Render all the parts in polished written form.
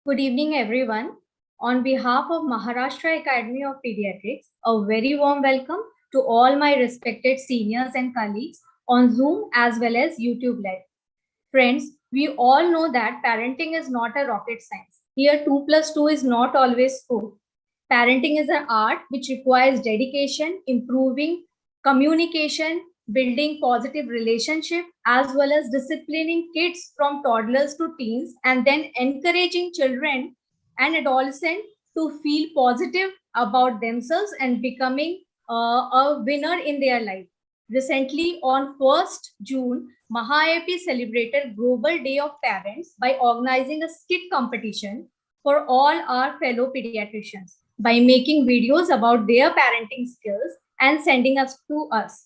Good evening, everyone. On behalf of Maharashtra Academy of Pediatrics, a very warm welcome to all my respected seniors and colleagues on Zoom as well as YouTube Live. Friends, we all know that parenting is not a rocket science. Here, 2 plus 2 is not always 4. Parenting is an art which requires dedication, improving communication, building positive relationship, as well as disciplining kids from toddlers to teens, and then encouraging children and adolescents to feel positive about themselves and becoming a winner in their life. Recently, on 1st June, MahaIP celebrated Global Day of Parents by organizing a skit competition for all our fellow pediatricians by making videos about their parenting skills and sending us to us.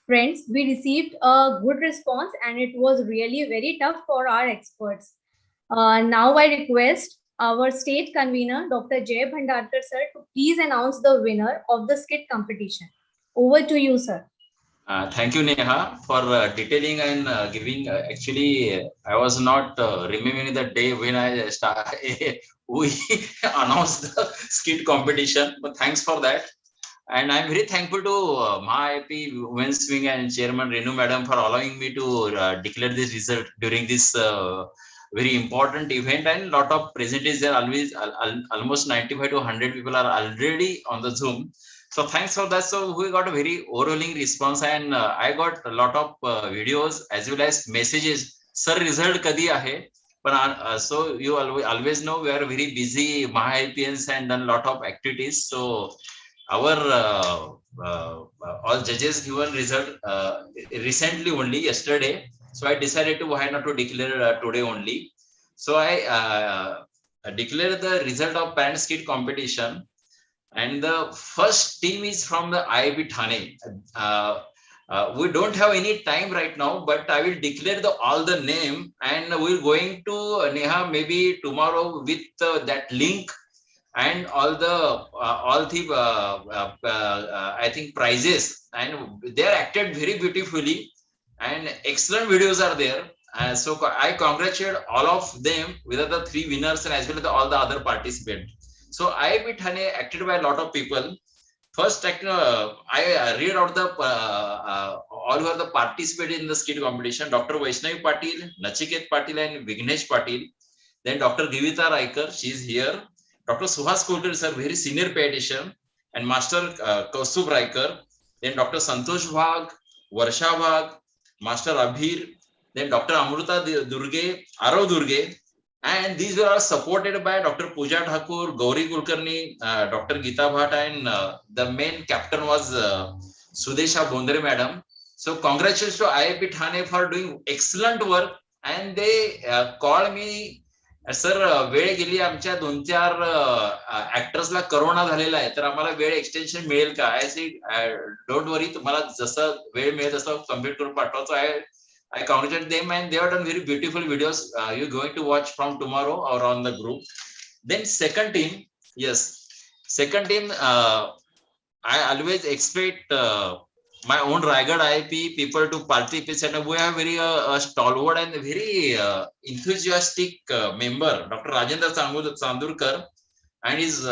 Friends, we received a good response and it was really very tough for our experts. Now I request our state convener, Dr. Jay Bhandarkar sir, to please announce the winner of the skit competition. Over to you, sir. Thank you, Neha, for detailing and giving. Actually, I was not remembering the day when we announced the skit competition, but thanks for that. And I'm very thankful to MahaIP Women's Wing and Chairman Renu Madam for allowing me to declare this result during this very important event. And lot of presenters there, almost 95 to 100 people are already on the Zoom. So thanks for that. So we got a very overwhelming response, and I got a lot of videos as well as messages. Sir, result kadi ahe? But so you always know we are very busy MahaIPians and done a lot of activities. So our all judges given result recently only yesterday. So I decided to why not to declare today only. So I declared the result of parent skit competition. And the first team is from the IIB Thane. We don't have any time right now, but I will declare all the name, and we're going to Neha maybe tomorrow with that link and all the I think prizes, and they are acted very beautifully, and excellent videos are there. So I congratulate all of them, whether the 3 winners and as well as all the other participants. So IIB Thane acted by a lot of people. First, I read out the all who are the participated in the skit competition: Dr. Vaishnavi Patil, Nachiket Patil, and Vignesh Patil. Then Dr. Givita Raikar, she is here. Dr. Suhas Kulkar is a very senior pediatrician, and Master Kaustubh Raikar. Then Dr. Santosh Bhag, Varsha Bhag, Master Abhir. Then Dr. Amrita Durge, Arav Durge. And these were supported by Dr. Pooja Thakur, Gauri Kulkarni, Dr. Geeta Bhatt, and the main captain was Sudesha Bondre Madam. So congratulations to IIP Thane for doing excellent work. And they called me, sir वेळ गेली आमच्या 2-4 ऍक्टर्सला corona झालेला आहे, तर आम्हाला वेळ extension मिळेल का? आय सी डोंट वरी, तुम्हाला जसं वेळ मिळेल तसं कम्प्लीट करून पाठवतो. I congratulate them, and they have done very beautiful videos. You're going to watch from tomorrow or on the group. Then second team, yes, second team. I always expect my own Raigad IIP people to participate, and we have very stalwart and very enthusiastic member, Dr. Rajendra Chandurkar, and his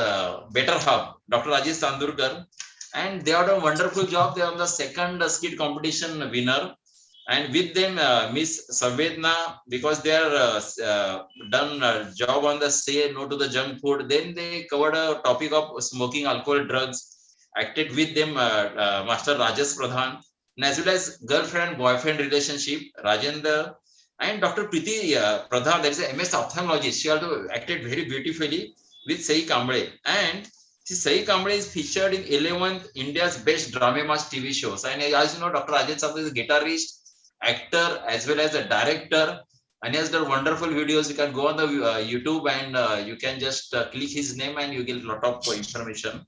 better half, Dr. Rajesh Chandurkar, and they have done a wonderful job. They are the second skit competition winner. And with them, Miss Savedna, because they are done a job on the say no to the junk food. Then they covered a topic of smoking, alcohol, drugs. Acted with them, Master Rajesh Pradhan, and as well as girlfriend and boyfriend relationship, Rajendra, and Dr. Preeti Pradhan, that is a MS ophthalmologist. She also acted very beautifully with Sai Kamble. And Sai Kamble is featured in 11th India's Best Dramas TV shows. And as you know, Dr. Rajesh Chandra is a guitarist, actor, as well as a director, and he has done wonderful videos. You can go on the YouTube and you can just click his name and you get a lot of information.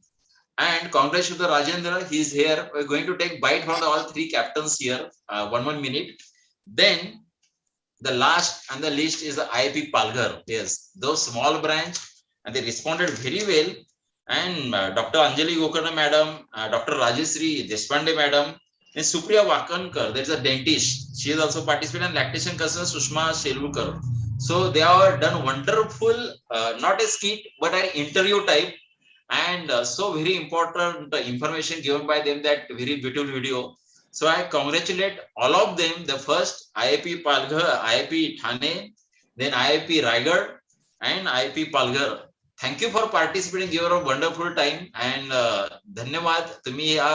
And congratulations to Rajendra, he is here. We're going to take bite from all 3 captains here. 1 minute. Then the last and the least is the IIP Palghar. Yes, those small branch, and they responded very well. And Dr. Anjali Gokarna Madam, Dr. Rajeshri Deshpande Madam, and Supriya Wakankar, there is a dentist. She is also participating in lactation concern, Sushma Shelvukar. So they have done wonderful, not a skit, but an interview type. And so very important information given by them, that very beautiful video. So I congratulate all of them. The first IIP Palghar, IIP Thane, then IIP Raigad and IIP Palghar. Thank you for participating. You are a wonderful time and धन्यवाद. तुम्ही या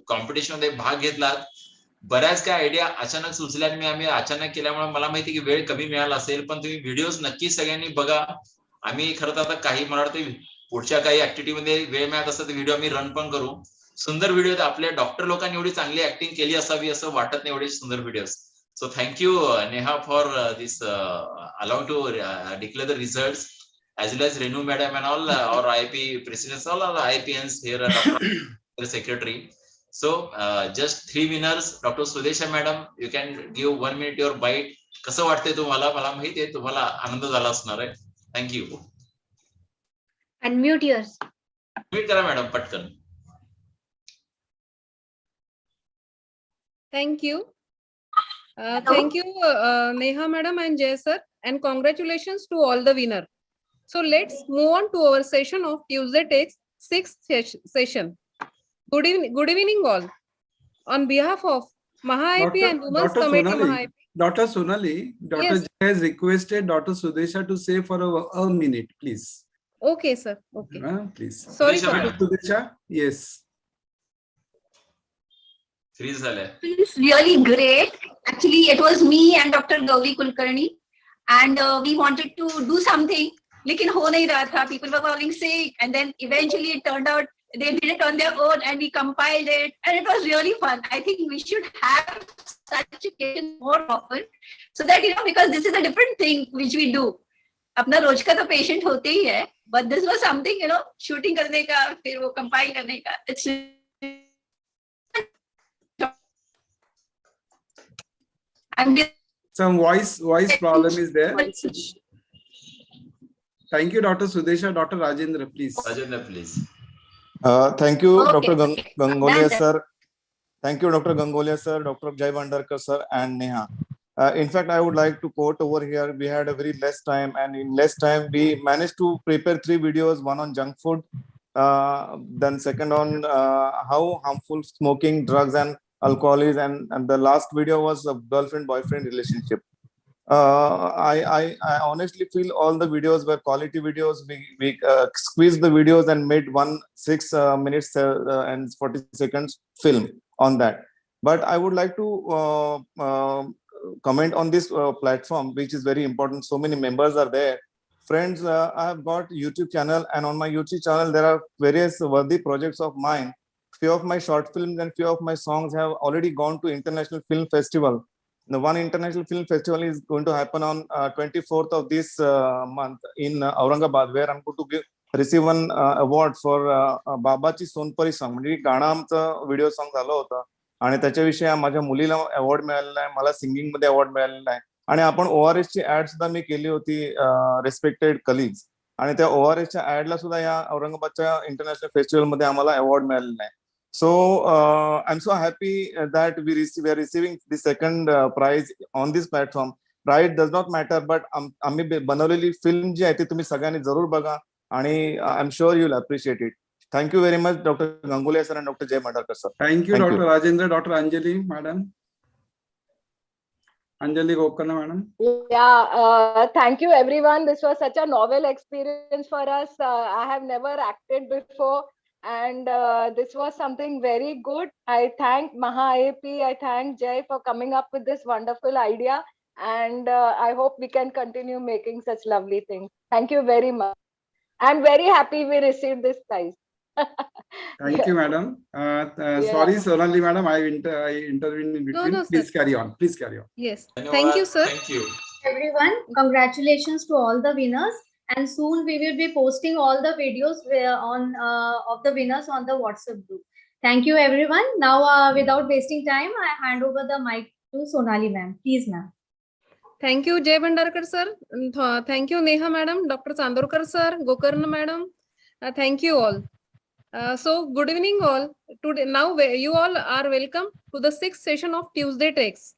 competition मध्ये भाग घेतलात. बऱ्याच काय idea अचानक सुचल्या आणि आम्ही अचानक केल्यामुळे मला माहिती की वेळ कमी मिळाला असेल, पण तुम्ही व्हिडिओज नक्की सगळ्यांनी बघा. आम्ही खरं तर आता काही मला वाटतं पुढच्या काही ऍक्टिव्हिटी मध्ये वेळ मिळत असतात व्हिडिओ आम्ही रन पण करू. सुंदर व्हिडिओ. आपल्या डॉक्टर लोकांनी एवढी चांगली ऍक्टिंग केली असावी असं वाटत नाही, एवढे सुंदर video. So thank you Neha for this allowed to declare the results as well as Renu madam and all our IIP presidents, all our IIPNs here at Dr. Secretary. So just 3 winners. Dr. Sudesha madam, you can give 1 minute your bite. कसं वाटतंय तुम्हाला? मला माहिती आहे तुम्हाला आनंद झाला असणार आहे. थँक्यू. Unmute yours. Unmute करा मॅडम पटकन. Thank you. Thank you Neha madam and Jay sir, and congratulations to all the winners. So let's move on to our session of Tuesday takes 6th session. Good evening all. On behalf of Maha-IP and Women's Committee Maha-IP. Dr. Sonali, Dr. Yes. Jay has requested Dr. Sudesha to say for a minute, please. Okay, sir. Okay. Please. Sorry Sudesha for madam. that. Sudesha, yes. Freeze झालंय. It's really great. Actually, it was me and Dr. Gauri Kulkarni, and we wanted to do something. लेकिन हो नहीं रहा था. People were calling sick, and then eventually it turned out they did it on their own, and we compiled it, and it was really fun. I think we should have such occasions more often, so that because this is a different thing which we do. अपना रोज का तो patient होते ही है, but this was something shooting करने का, फिर वो compile करने का. It's Some voice problem is there. Thank you, Dr. Sudesha. Dr. Rajendra, please. Rajendra, please. Thank you, Okay. Dr. Gangolia sir. Thank you, Dr. Gangolia sir, Dr. Jai Bhandarkar sir, and Neha. In fact, I would like to quote over here. We had a very less time, and in less time, we managed to prepare 3 videos. One on junk food, then second on how harmful smoking, drugs, and alcohol is, and the last video was a girlfriend-boyfriend relationship. I honestly feel all the videos were quality videos. We squeezed the videos and made 6 minutes and 40 seconds film on that. But I would like to comment on this platform, which is very important. So many members are there. Friends, I have got YouTube channel, and on my YouTube channel there are various worthy projects of mine. Few of my short films and few of my songs have already gone to International Film Festival. The one international film festival is going to happen on 24th of this month in Aurangabad, where I'm going to receive one award for बाबाची Sonpari song. म्हणजे गाणं आमचं video song झालं होतं आणि त्याच्याविषयी माझ्या मुलीला अवॉर्ड मिळालेला आहे, मला सिंगिंग मध्ये अवॉर्ड मिळालेला आहे. आणि आपण ORS ची ऍड सुद्धा मी केली होती रेस्पेक्टेड कलिग्स, आणि त्या ORS च्या ऍडला सुद्धा या औरंगाबादच्या इंटरनॅशनल फेस्टिवल मध्ये आम्हाला अवॉर्ड मिळालेला आहे. So I'm so happy that we are receiving the second prize on this platform. Prize does not matter, but आम्ही बनवलेली फिल्म जी आहे ती तुम्ही सगळ्यांनी जरूर बघा, आणि I'm sure you'll appreciate it. Thank you very much, Dr. Gangulia sir and Dr. Jay Bhandarkar sir. Thank you, Dr. Rajendra. Dr. Anjali, madam. Anjali Gokarna, madam. Yeah, thank you everyone. This was such a novel experience for us. I have never acted before, and this was something very good. I thank Maha-IP, I thank Jay for coming up with this wonderful idea, and I hope we can continue making such lovely things. Thank you very much. I'm very happy we received this prize. Thank you, madam. Sorry, Sonali, madam, I intervened in between. No, please sir. carry on. Please carry on. Yes. Thank you, sir. Thank you. Everyone, congratulations to all the winners. And soon we will be posting all the videos of the winners on the WhatsApp group. Thank you, everyone. Now, without wasting time, I hand over the mic to Sonali ma'am. Please, ma'am. Thank you, Jay Bhandarkar sir. Thank you, Neha madam, Dr. Chandorkar sir, Gokarna madam. Thank you all. So, good evening all. Today, now you all are welcome to the 6th session of Tuesday Takes.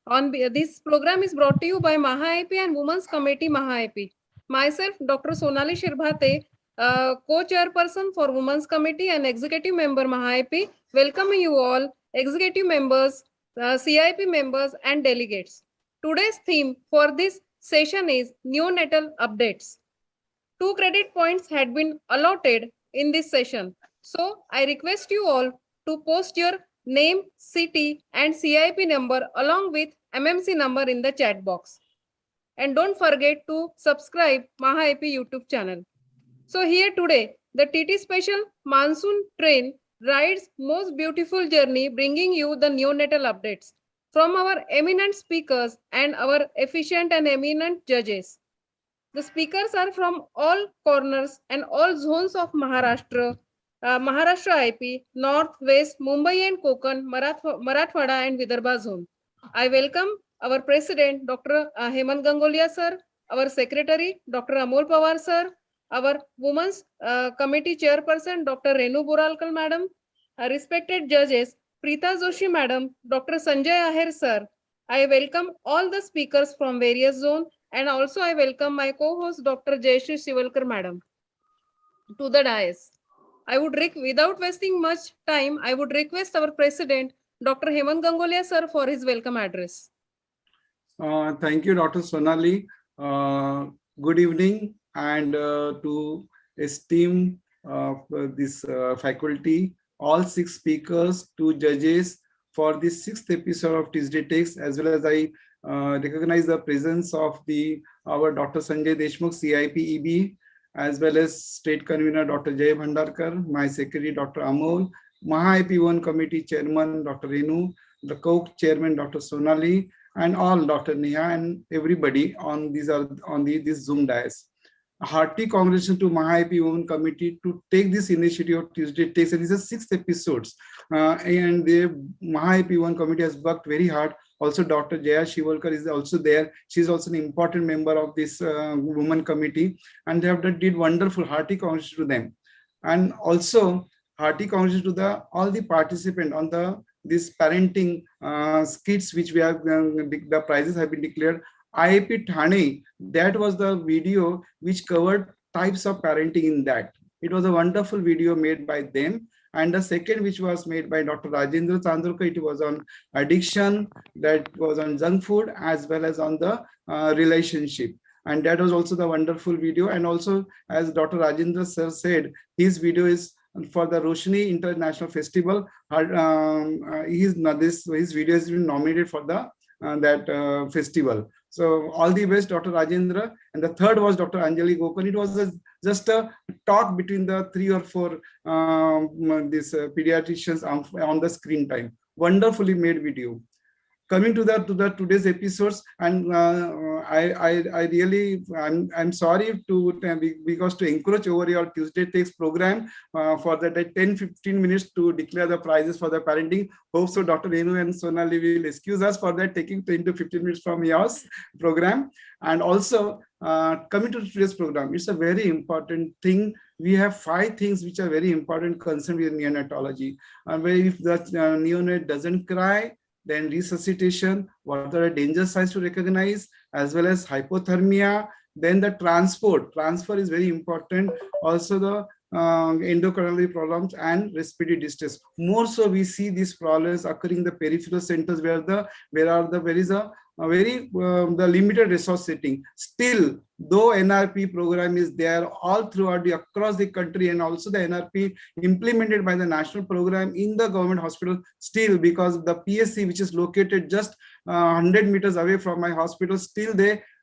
This program is brought to you by MahaIP and Women's Committee MahaIP. Myself, Dr. Sonali Shirbhate, co-chairperson for Women's Committee and executive member MahaIP, welcoming you all, executive members, CIP members and delegates. Today's theme for this session is neonatal updates. 2 credit points had been allotted in this session. So I request you all to post your name, city and CIP number along with MMC number in the chat box. And don't forget to subscribe MahaIP YouTube channel. So here today, the TT Special Monsoon Train rides most beautiful journey bringing you the neonatal updates from our eminent speakers and our efficient and eminent judges. The speakers are from all corners and all zones of Maharashtra, Maharashtra IP, North, West, Mumbai and Konkan, Marathwada and Vidarbha zone. I welcome our President, Dr. Hemant Gangolia sir, our Secretary, Dr. Amol Pawar sir, our Women's Committee Chairperson, Dr. Renu Boralkar madam, respected judges, Preeta Joshi madam, Dr. Sanjay Aher sir. I welcome all the speakers from various zones and also I welcome my co-host, Dr. Jayashree Shivalkar madam, to the dais. I would, without wasting much time, I would request our President, Dr. Hemant Gangolia sir, for his welcome address. Thank you, Dr. Sonali. Good evening, and to esteem this faculty, all 6 speakers, 2 judges for this 6th episode of Tuesday Takes, as well as I recognize the presence of our Dr. Sanjay Deshmukh, CIP EB, as well as State Convener Dr. Jay Bhandarkar, my Secretary Dr. Amol, MahaIP 1 Committee Chairman Dr. Renu, the Co-Chairman Dr. Sonali, and all Dr. Neha and everybody on this Zoom dais. A hearty congratulations to MahaIP Women Committee to take this initiative of Tuesday Takes, and this is 6 episodes. And the MahaIP Women Committee has worked very hard. Also, Dr. Jaya Shivalkar is also there. She's also an important member of this Women Committee, and they have did wonderful. Hearty congratulations to them, and also hearty congratulations to all the participants on this parenting skits, which we have the prizes have been declared. IIP Thane, that was the video which covered types of parenting in that. It was a wonderful video made by them. And the second, which was made by Dr. Rajendra Chandorkar, it was on addiction, that was on junk food, as well as on the relationship. And that was also the wonderful video. And also, as Dr. Rajendra sir said, his video is for the Roshni International Festival. His video has been nominated for that festival. So all the best, Dr. Rajendra. And the third was Dr. Anjali Gokul. It was just a talk between the 3 or 4 pediatricians on the screen time. Wonderfully made video. Coming to today's episodes, and I'm sorry because to encourage over your Tuesday Takes program for that 10-15 minutes to declare the prizes for the parenting. Hope so Dr. Renu and Sonali will excuse us for that, taking 10 to 15 minutes from yours program. And also coming to today's program, it's a very important thing. We have 5 things which are very important concerned with neonatology. Where if the neonate doesn't cry, then resuscitation, what are the danger signs to recognize, as well as hypothermia, then the transport. Transfer is very important. Also the endocrine problems and respiratory distress. More so we see these problems occurring in the peripheral centers where the limited resource setting. Still, though NRP program is there all throughout across the country, and also the NRP implemented by the national program in the government hospital, still because the PSC, which is located just 100 meters away from my hospital, still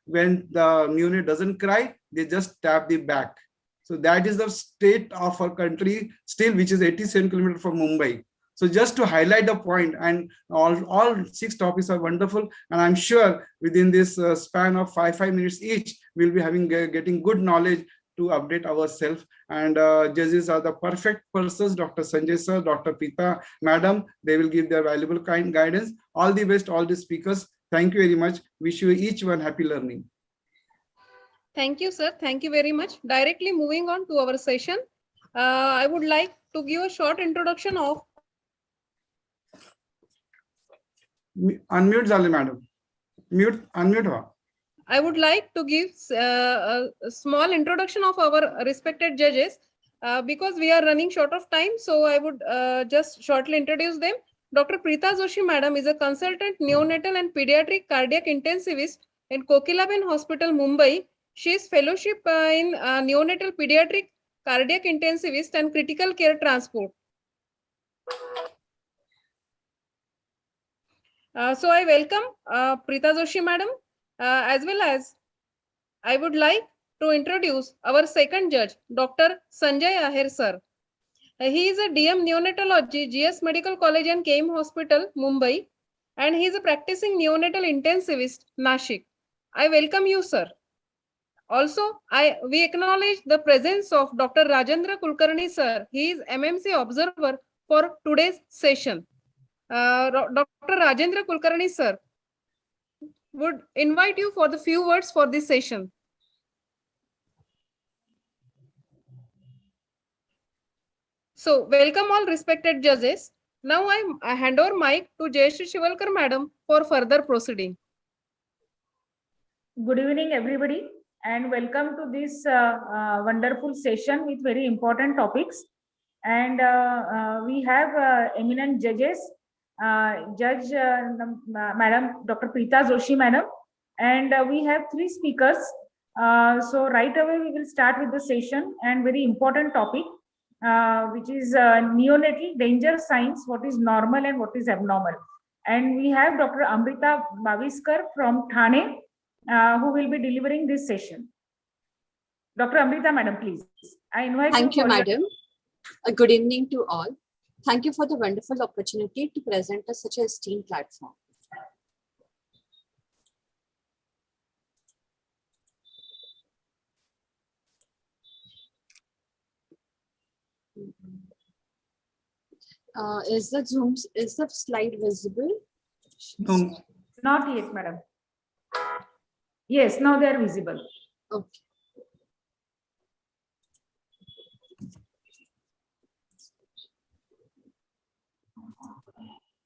when the neonate doesn't cry, they just tap the back. So that is the state of our country still, which is 87 kilometers from Mumbai. So just to highlight the point, and all 6 topics are wonderful, and I'm sure within this span of 5 minutes each, we'll be getting good knowledge to update ourselves. And judges are the perfect persons, Dr. Sanjay sir, Dr. Preeta madam. They will give their valuable guidance. All the best, all the speakers. Thank you very much. Wish you each one happy learning. Thank you, sir. Thank you very much. Directly moving on to our session, I would like to give a short introduction of. Unmute झाले madam. Unmute her. I would like to give a small introduction of our respected judges because we are running short of time. So I would just shortly introduce them. Dr. Preeta Joshi Madam is a consultant neonatal and pediatric cardiac intensivist in Kokilaben Hospital, Mumbai. She is fellowship in neonatal pediatric cardiac intensivist and critical care transport. So I welcome Preeta Joshi Madam as well as I would like to introduce our second judge, Dr. Sanjay Aher sir. He is a DM Neonatology, GS Medical College and KM Hospital, Mumbai, and he is a practicing neonatal intensivist, Nashik. I welcome you, sir. Also, we acknowledge the presence of Dr. Rajendra Kulkarni, sir. He is MMC observer for today's session. Dr. Rajendra Kulkarni, sir, would invite you for the few words for this session. So, welcome all respected judges. Now I hand over mic to Jayashree Shivalkar Madam for further proceeding. Good evening, everybody, and welcome to this wonderful session with very important topics. And we have eminent judges, Judge Madam Dr. Preeta Joshi Madam, and we have 3 speakers. So right away we will start with the session and very important topic, which is neonatal danger signs, what is normal and what is abnormal. And we have Dr. Amrita Bhaviskar from Thane, who will be delivering this session. Dr. Amrita Madam, please. I invite Thank you, for Madam. Good evening to all. Thank you for the wonderful opportunity to present us such an esteemed platform. Is the slide visible? No. Not yet, Madam. Yes, now they are visible. Okay.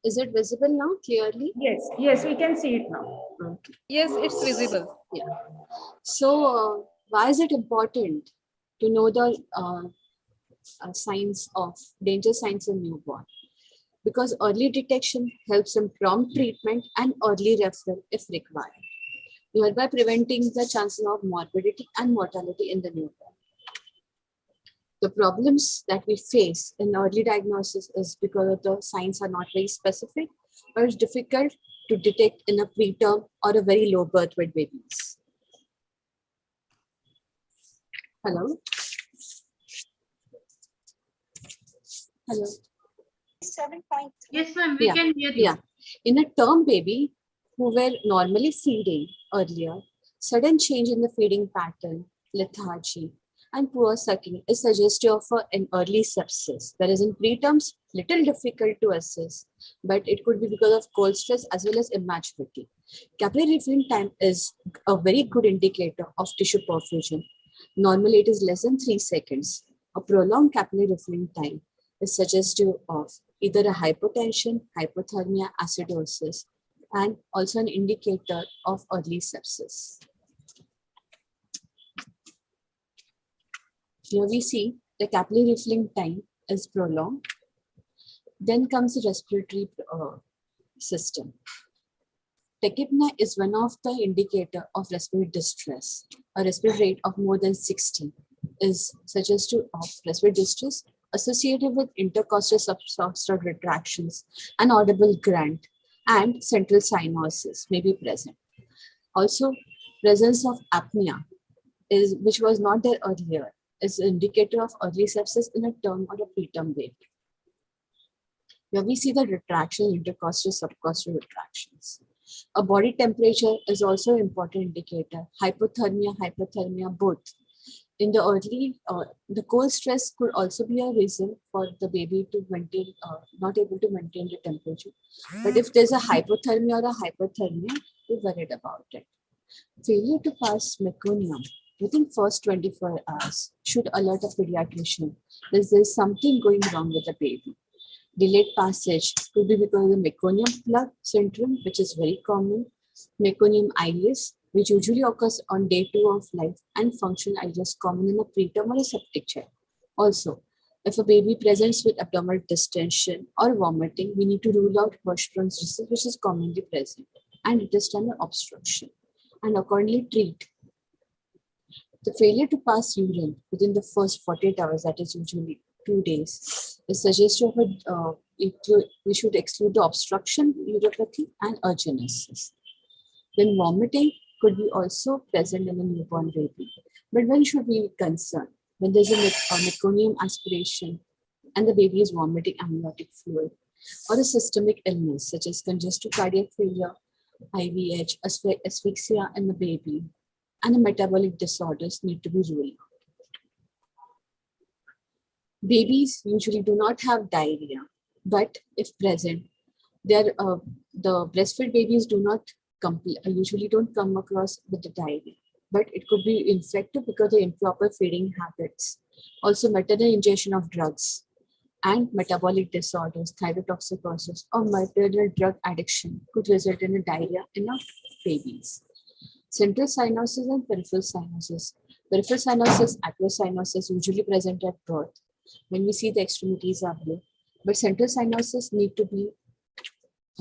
Is it visible now clearly? Yes, we can see it now. Okay. Yes, it's visible. Yeah. So, why is it important to know the signs of danger signs in newborn? Because early detection helps in prompt treatment and early referral if required, thereby preventing the chances of morbidity and mortality in the newborn. The problems that we face in early diagnosis is because the signs are not very specific, or it's difficult to detect in a preterm or a very low birth weight babies. Hello? Hello? 7 point. Yes, ma'am, we can hear you. Yeah. In a term baby who were normally feeding earlier, sudden change in the feeding pattern, lethargy, and poor sucking is suggestive of an early sepsis, whereas in preterms, little difficult to assess, but it could be because of cold stress as well as immaturity. Capillary refilling time is a very good indicator of tissue perfusion. Normally, it is less than 3 seconds. A prolonged capillary refilling time is suggestive of either a hypotension, hypothermia, acidosis, and also an indicator of early sepsis. Here we see the capillary refilling time is prolonged. Then comes the respiratory system. Tachypnea is one of the indicator of respiratory distress. A respiratory rate of more than 60 is suggestive of respiratory distress associated with intercostal substrate retractions, an audible grunt, and central cyanosis may be present. Also, presence of apnea, which was not there earlier, is an indicator of early sepsis in a term or a preterm baby. Here we see the retraction, intercostal, subcostal retractions. A body temperature is also an important indicator. Hypothermia, both. In the early, the cold stress could also be a reason for the baby to maintain, not able to maintain the temperature. But if there's a hypothermia or a hyperthermia, we're worried about it. Failure to pass meconium within first 24 hours should alert a pediatrician that there's something going wrong with the baby. Delayed passage could be because of the meconium plug syndrome, which is very common, Meconium ileus, which usually occurs on day 2 of life, and functional ileus common in the preterm or a septic child. Also, if a baby presents with abdominal distension or vomiting, we need to rule out Hirschsprung's disease, which is commonly present, and intestinal obstruction, and accordingly treat. The failure to pass urine within the first 48 hours, that is usually 2 days, is suggestive of we should exclude the obstruction, uropathy, and urgenesis. Then vomiting could be also present in a newborn baby. But when should we be concerned? When there's a meconium aspiration and the baby is vomiting amniotic fluid, or a systemic illness such as congestive cardiac failure, IVH, asphyxia in the baby, and the metabolic disorders need to be ruled out. Babies usually do not have diarrhea, but if present, the breastfed babies usually don't come across with the diarrhea, but it could be infected because of improper feeding habits. Also, maternal ingestion of drugs and metabolic disorders, thyrotoxicosis, or maternal drug addiction could result in a diarrhea in our babies. Central cyanosis and peripheral cyanosis. Peripheral cyanosis, aqueous cyanosis usually present at birth when we see the extremities are blue, but central cyanosis need to be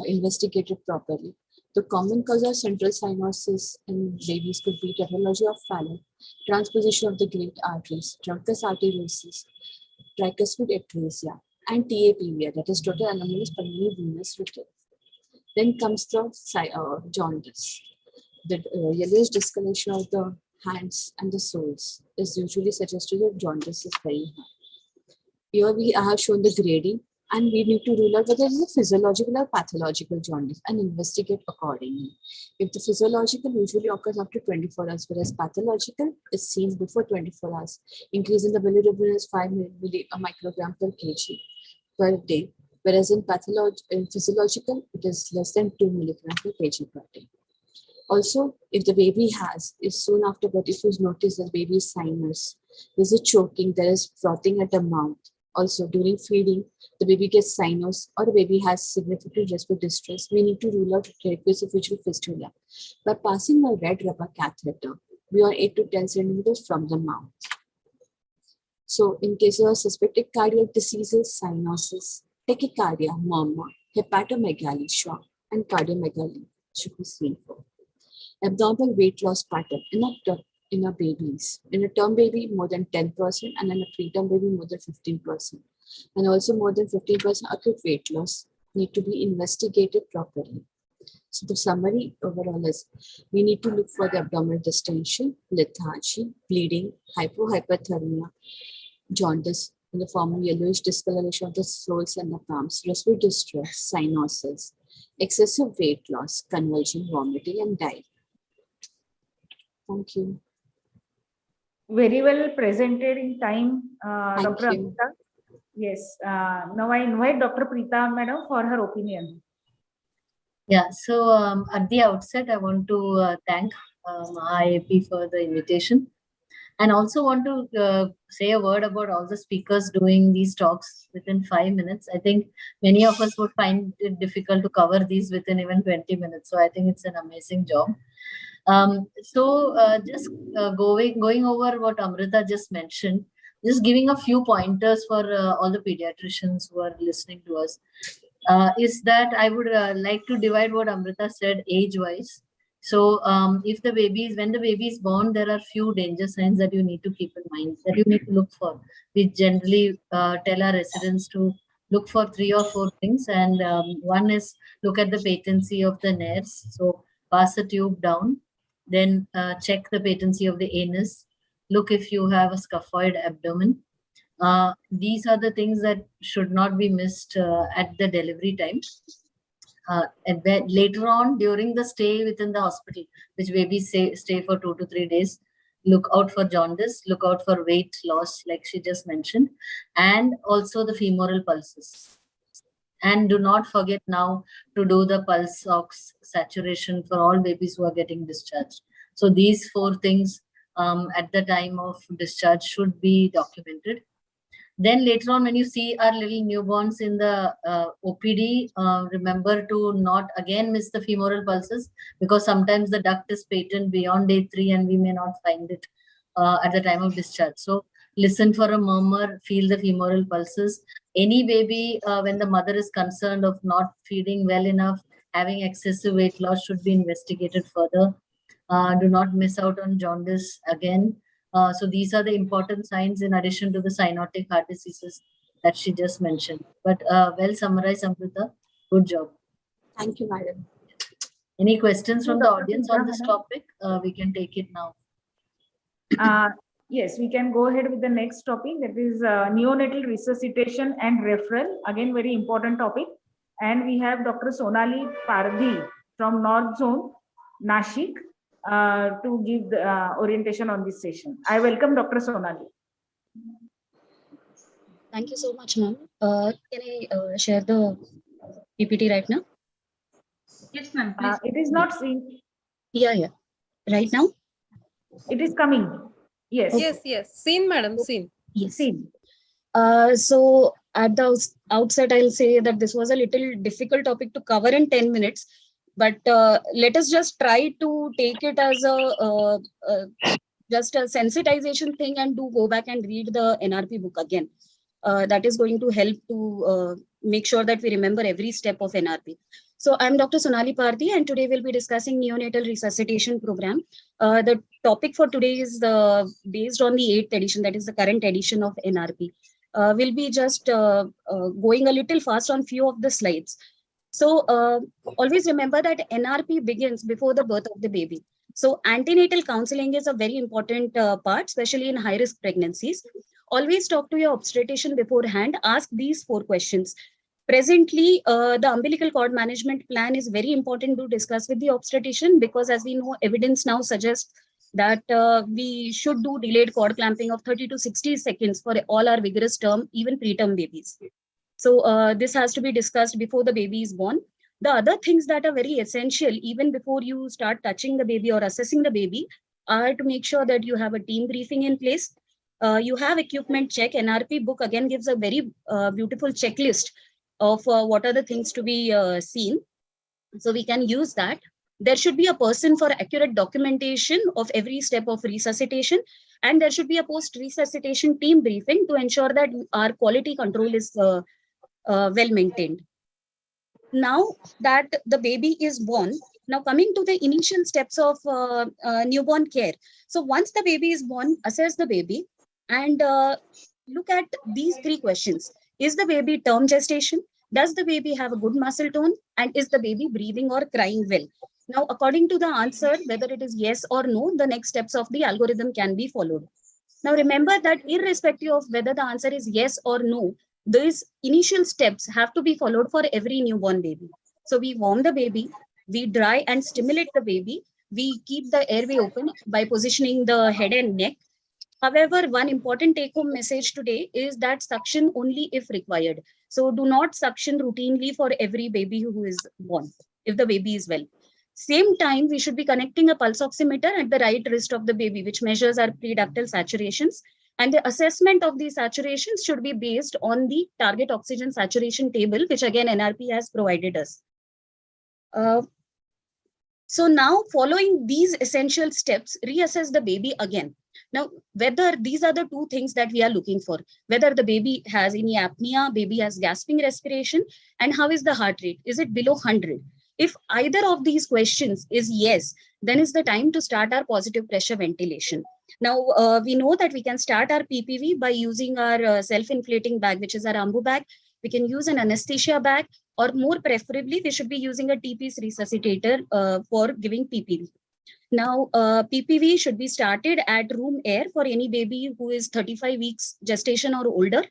investigated properly. The common cause of central cyanosis in babies could be pathology of Fallot, transposition of the great arteries, truncus arteriosus, tricuspid atresia, and TAPVR, that is total anomalous pulmonary venous return. Then comes the jaundice. The yellowish discoloration of the hands and the soles is usually suggested that jaundice is very high. Here I have shown the grading, and we need to rule out whether it is a physiological or pathological jaundice and investigate accordingly. If the physiological usually occurs after 24 hours, whereas pathological is seen before 24 hours, increase in the bilirubin is 5 microgram per kg per day, whereas in physiological, it is less than 2 milligram per kg per day. Also, if the baby is soon after birth, if you notice that baby is sinus, there's a choking, there is frothing at the mouth. Also, during feeding, the baby gets sinus or the baby has significant respiratory distress, we need to rule out esophageal fistula by passing a red rubber catheter beyond 8 to 10 centimeters from the mouth. So, in case of suspected cardiac diseases, cyanosis, tachycardia, murmur, hepatomegaly, shock, and cardiomegaly should be seen for. Abnormal weight loss pattern in a babies. In a term baby, more than 10%, and in a preterm baby, more than 15%. And also more than 15% acute weight loss need to be investigated properly. So the summary overall is, we need to look for the abdominal distension, lethargy, bleeding, hypothermia, jaundice in the form of yellowish discoloration of the soles and the palms, respiratory distress, cyanosis, excessive weight loss, convulsion, vomiting, and diarrhea. Thank you. Very well presented in time, Dr. you. Amrita. Yes. Now I invite Dr. Preeta Madam for her opinion. Yeah, so at the outset, I want to thank IAP for the invitation, and also want to say a word about all the speakers doing these talks within 5 minutes. I think many of us would find it difficult to cover these within even 20 minutes. So I think it's an amazing job. Just going over what Amrita just mentioned, just giving a few pointers for all the pediatricians who are listening to us, is that I would like to divide what Amrita said age-wise. So when the baby is born, there are few danger signs that you need to keep in mind, that you need to look for. We generally tell our residents to look for 3 or 4 things. And one is look at the patency of the nares. So pass the tube down, then check the patency of the anus. Look if you have a scaphoid abdomen. These are the things that should not be missed at the delivery time. And then later on, during the stay within the hospital, which babies stay for 2 to 3 days, look out for jaundice, look out for weight loss, like she just mentioned, and also the femoral pulses. And do not forget now to do the pulse ox saturation for all babies who are getting discharged. So these 4 things at the time of discharge should be documented. Then later on, when you see our little newborns in the OPD, remember to not again miss the femoral pulses, because sometimes the duct is patent beyond day 3 and we may not find it at the time of discharge. So listen for a murmur, feel the femoral pulses. Any baby, when the mother is concerned of not feeding well enough, having excessive weight loss, should be investigated further. Do not miss out on jaundice again. So these are the important signs in addition to the cyanotic heart diseases that she just mentioned. But well summarized, Amrita. Good job. Thank you, madam. Any questions from the audience on this topic? We can take it now. Yes, we can go ahead with the next topic, that is neonatal resuscitation and referral. Again, very important topic. And we have Dr. Sonali Pardi from North Zone, Nashik, to give the orientation on this session. I welcome Dr. Sonali. Thank you so much, ma'am. Can I share the PPT right now? Yes, ma'am. It is not seen. Yeah. Right now? It is coming. Yes. Okay. Yes. Seen, madam. Seen. Yes. Seen. So at the outset, I'll say that this was a little difficult topic to cover in 10 minutes. But let us just try to take it as just a sensitization thing and go back and read the NRP book again. That is going to help to make sure that we remember every step of NRP. So I'm Dr. Sonali Parthi, and today we'll be discussing neonatal resuscitation program. The topic for today is based on the 8th edition, that is the current edition of NRP. We'll be just going a little fast on few of the slides. So always remember that NRP begins before the birth of the baby. So antenatal counseling is a very important part, especially in high-risk pregnancies. Always talk to your obstetrician beforehand. Ask these 4 questions. Presently, the umbilical cord management plan is very important to discuss with the obstetrician, because as we know, evidence now suggests that we should do delayed cord clamping of 30 to 60 seconds for all our vigorous term, even preterm babies. So this has to be discussed before the baby is born. The other things that are very essential, even before you start touching the baby or assessing the baby, are to make sure that you have a team briefing in place. You have equipment check. NRP book again gives a very beautiful checklist of what are the things to be seen. So we can use that. There should be a person for accurate documentation of every step of resuscitation. And there should be a post-resuscitation team briefing to ensure that our quality control is well maintained. Now that the baby is born, now coming to the initial steps of newborn care. So once the baby is born, assess the baby and look at these 3 questions. Is the baby term gestation? Does the baby have a good muscle tone? And is the baby breathing or crying well? Now, according to the answer, whether it is yes or no, the next steps of the algorithm can be followed. Now, remember that irrespective of whether the answer is yes or no, these initial steps have to be followed for every newborn baby. So we warm the baby, we dry and stimulate the baby, we keep the airway open by positioning the head and neck. However, one important take-home message today is that suction only if required. So do not suction routinely for every baby who is born, if the baby is well. Same time, we should be connecting a pulse oximeter at the right wrist of the baby, which measures our preductal saturations. And the assessment of these saturations should be based on the target oxygen saturation table, which again NRP has provided us. So now, following these essential steps, reassess the baby again. Now, whether these are the 2 things that we are looking for, whether the baby has any apnea, baby has gasping respiration, and how is the heart rate? Is it below 100? If either of these questions is yes, then it's the time to start our positive pressure ventilation. Now, we know that we can start our PPV by using our self-inflating bag, which is our ambu bag. We can use an anesthesia bag, or more preferably, we should be using a T-piece resuscitator for giving PPV. Now, PPV should be started at room air for any baby who is 35 weeks gestation or older.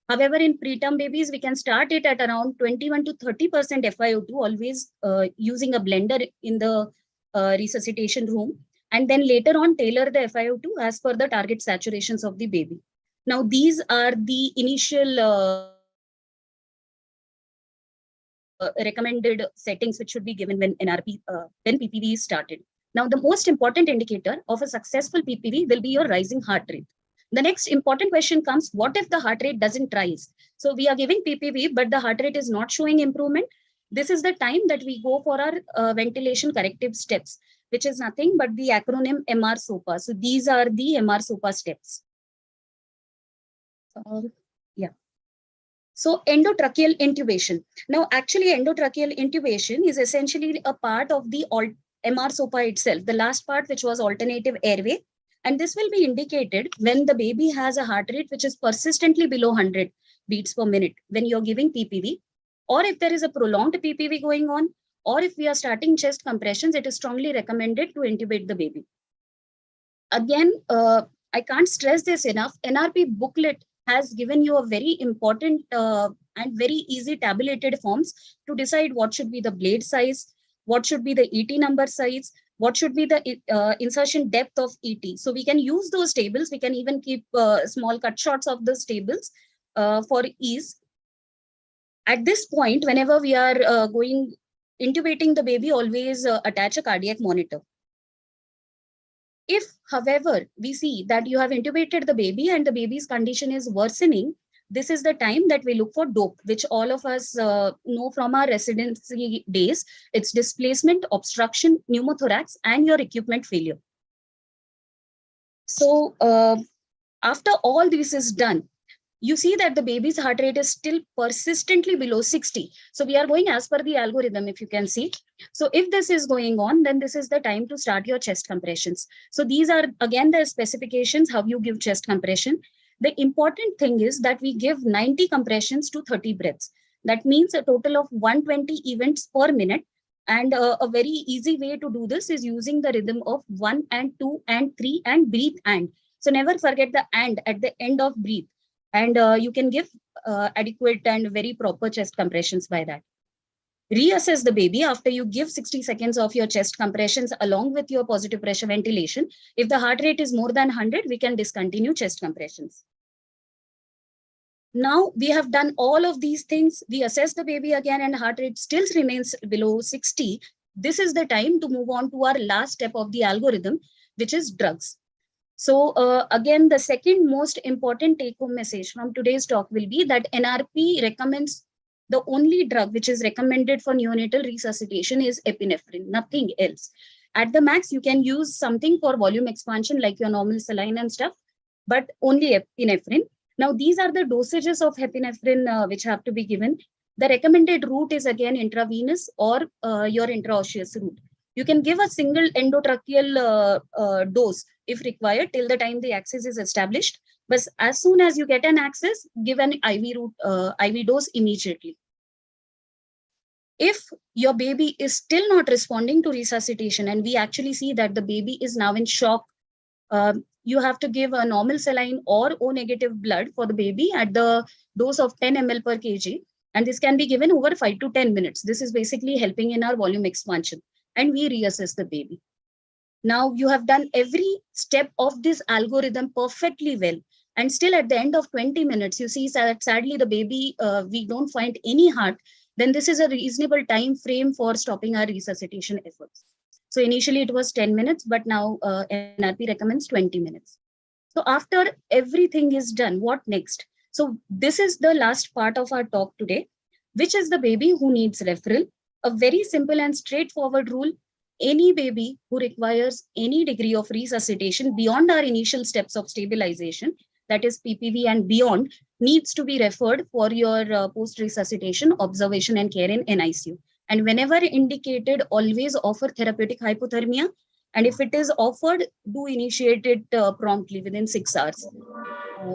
However, in preterm babies, we can start it at around 21 to 30% FiO2, always using a blender in the resuscitation room. And then later on, tailor the FiO2 as per the target saturations of the baby. Now, these are the initial recommended settings which should be given when when PPV is started. Now, the most important indicator of a successful PPV will be your rising heart rate. The next important question comes, what if the heart rate doesn't rise? So we are giving PPV, but the heart rate is not showing improvement. This is the time that we go for our ventilation corrective steps, which is nothing but the acronym MR-SOPA. So these are the MR-SOPA steps. Yeah. So endotracheal intubation. Now, actually, endotracheal intubation is essentially a part of the MR-SOPA itself, the last part, which was alternative airway. And this will be indicated when the baby has a heart rate which is persistently below 100 beats per minute when you're giving PPV, or if there is a prolonged PPV going on, or if we are starting chest compressions, it is strongly recommended to intubate the baby. Again, I can't stress this enough. NRP booklet has given you a very important and very easy tabulated forms to decide what should be the blade size, what should be the ET number size, what should be the insertion depth of ET. So we can use those tables. We can even keep small cut shots of those tables for ease. At this point, whenever we are intubating the baby, always attach a cardiac monitor. If, however, we see that you have intubated the baby and the baby's condition is worsening, this is the time that we look for DOPE, which all of us know from our residency days. It's displacement, obstruction, pneumothorax, and your equipment failure. So after all this is done, you see that the baby's heart rate is still persistently below 60. So we are going as per the algorithm, if you can see. So if this is going on, then this is the time to start your chest compressions. So these are, again, the specifications, how you give chest compression. The important thing is that we give 90 compressions to 30 breaths. That means a total of 120 events per minute. And a very easy way to do this is using the rhythm of 1 and 2 and 3 and breathe and. So never forget the and at the end of breathe. And you can give adequate and very proper chest compressions by that. Reassess the baby after you give 60 seconds of your chest compressions along with your positive pressure ventilation. If the heart rate is more than 100, we can discontinue chest compressions. Now we have done all of these things. We assess the baby again and heart rate still remains below 60. This is the time to move on to our last step of the algorithm, which is drugs. So again, the second most important take-home message from today's talk will be that NRP recommends the only drug which is recommended for neonatal resuscitation is epinephrine, nothing else. At the max, you can use something for volume expansion like your normal saline and stuff, but only epinephrine. Now, these are the dosages of epinephrine which have to be given. The recommended route is again intravenous or your intraosseous route. You can give a single endotracheal dose if required till the time the access is established. But as soon as you get an access, give an IV route, IV dose immediately. If your baby is still not responding to resuscitation and we actually see that the baby is now in shock, you have to give a normal saline or O negative blood for the baby at the dose of 10 ml per kg. And this can be given over 5 to 10 minutes. This is basically helping in our volume expansion. And we reassess the baby. Now you have done every step of this algorithm perfectly well. And still at the end of 20 minutes, you see that sadly the baby, we don't find any heart, then this is a reasonable time frame for stopping our resuscitation efforts. So initially it was 10 minutes, but now NRP recommends 20 minutes. So after everything is done, what next? So this is the last part of our talk today, which is the baby who needs referral. A very simple and straightforward rule. Any baby who requires any degree of resuscitation beyond our initial steps of stabilization, that is PPV and beyond, needs to be referred for your post-resuscitation observation and care in NICU. And whenever indicated, always offer therapeutic hypothermia. And if it is offered, do initiate it promptly within 6 hours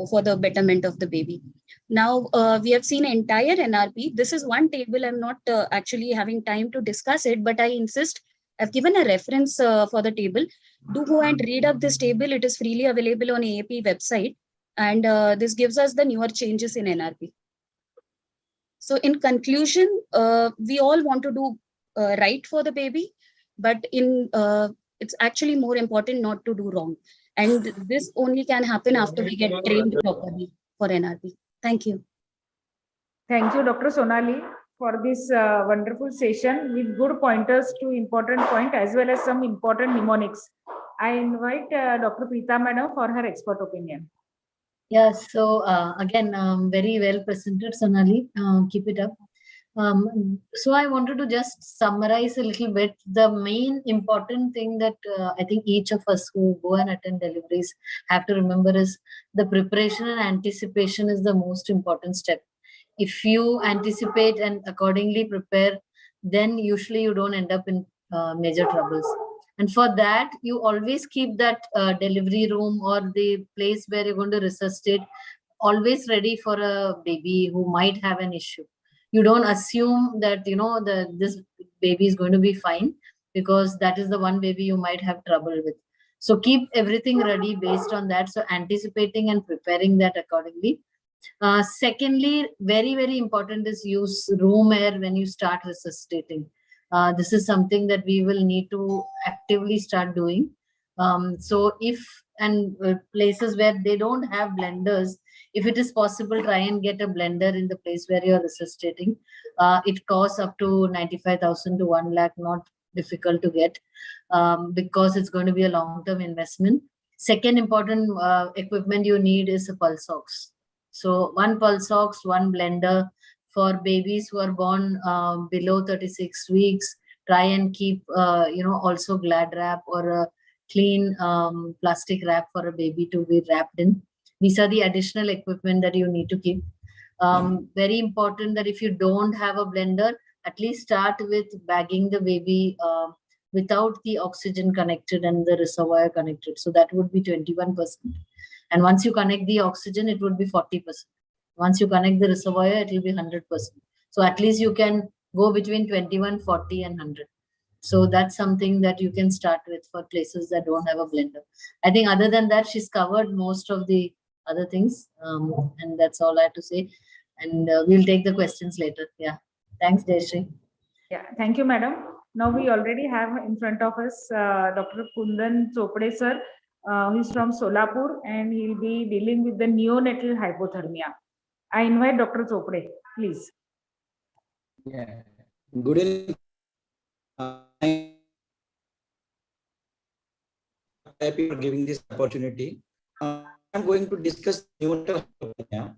for the betterment of the baby. Now, we have seen entire NRP. This is one table. I'm not actually having time to discuss it, but I insist. I've given a reference for the table. Do go and read up this table. It is freely available on AAP website. And this gives us the newer changes in NRP. So in conclusion, we all want to do right for the baby, but it's actually more important not to do wrong. And this only can happen after we get trained properly for NRP. Thank you. Thank you, Dr. Sonali, for this wonderful session with good pointers to important point as well as some important mnemonics. I invite Dr. Preeta Madam for her expert opinion. Yeah, so again, very well presented, Sonali. Keep it up. So I wanted to just summarize a little bit. The main important thing that I think each of us who go and attend deliveries have to remember is the preparation and anticipation is the most important step. If you anticipate and accordingly prepare, then usually you don't end up in major troubles. And for that, you always keep that delivery room or the place where you're going to resuscitate always ready for a baby who might have an issue. You don't assume that this baby is going to be fine, because that is the one baby you might have trouble with. So keep everything ready based on that. So anticipating and preparing that accordingly. Secondly, very, very important is use room air when you start resuscitating. This is something that we will need to actively start doing. So if places where they don't have blenders, if it is possible, try and get a blender in the place where you're resuscitating. It costs up to 95,000 to 1 lakh, not difficult to get, because it's going to be a long-term investment. Second important equipment you need is a pulse ox. So one pulse ox, one blender for babies who are born below 36 weeks. Try and keep, also glad wrap or a clean plastic wrap for a baby to be wrapped in. These are the additional equipment that you need to keep. Very important that if you don't have a blender, at least start with bagging the baby without the oxygen connected and the reservoir connected. So that would be 21%. And once you connect the oxygen, it would be 40%. Once you connect the reservoir, it will be 100%. So at least you can go between 21, 40 and 100. So that's something that you can start with for places that don't have a blender. I think other than that, she's covered most of the other things. And that's all I have to say. And we'll take the questions later. Yeah. Thanks, Jayashree. Yeah, thank you, madam. Now we already have in front of us Dr. Kundan Chopde, sir, who is from Solapur, and he'll be dealing with the neonatal hypothermia. I invite Dr. Chopde, please. Yeah. Good evening. I'm happy for giving this opportunity. I'm going to discuss neonatal hypothermia.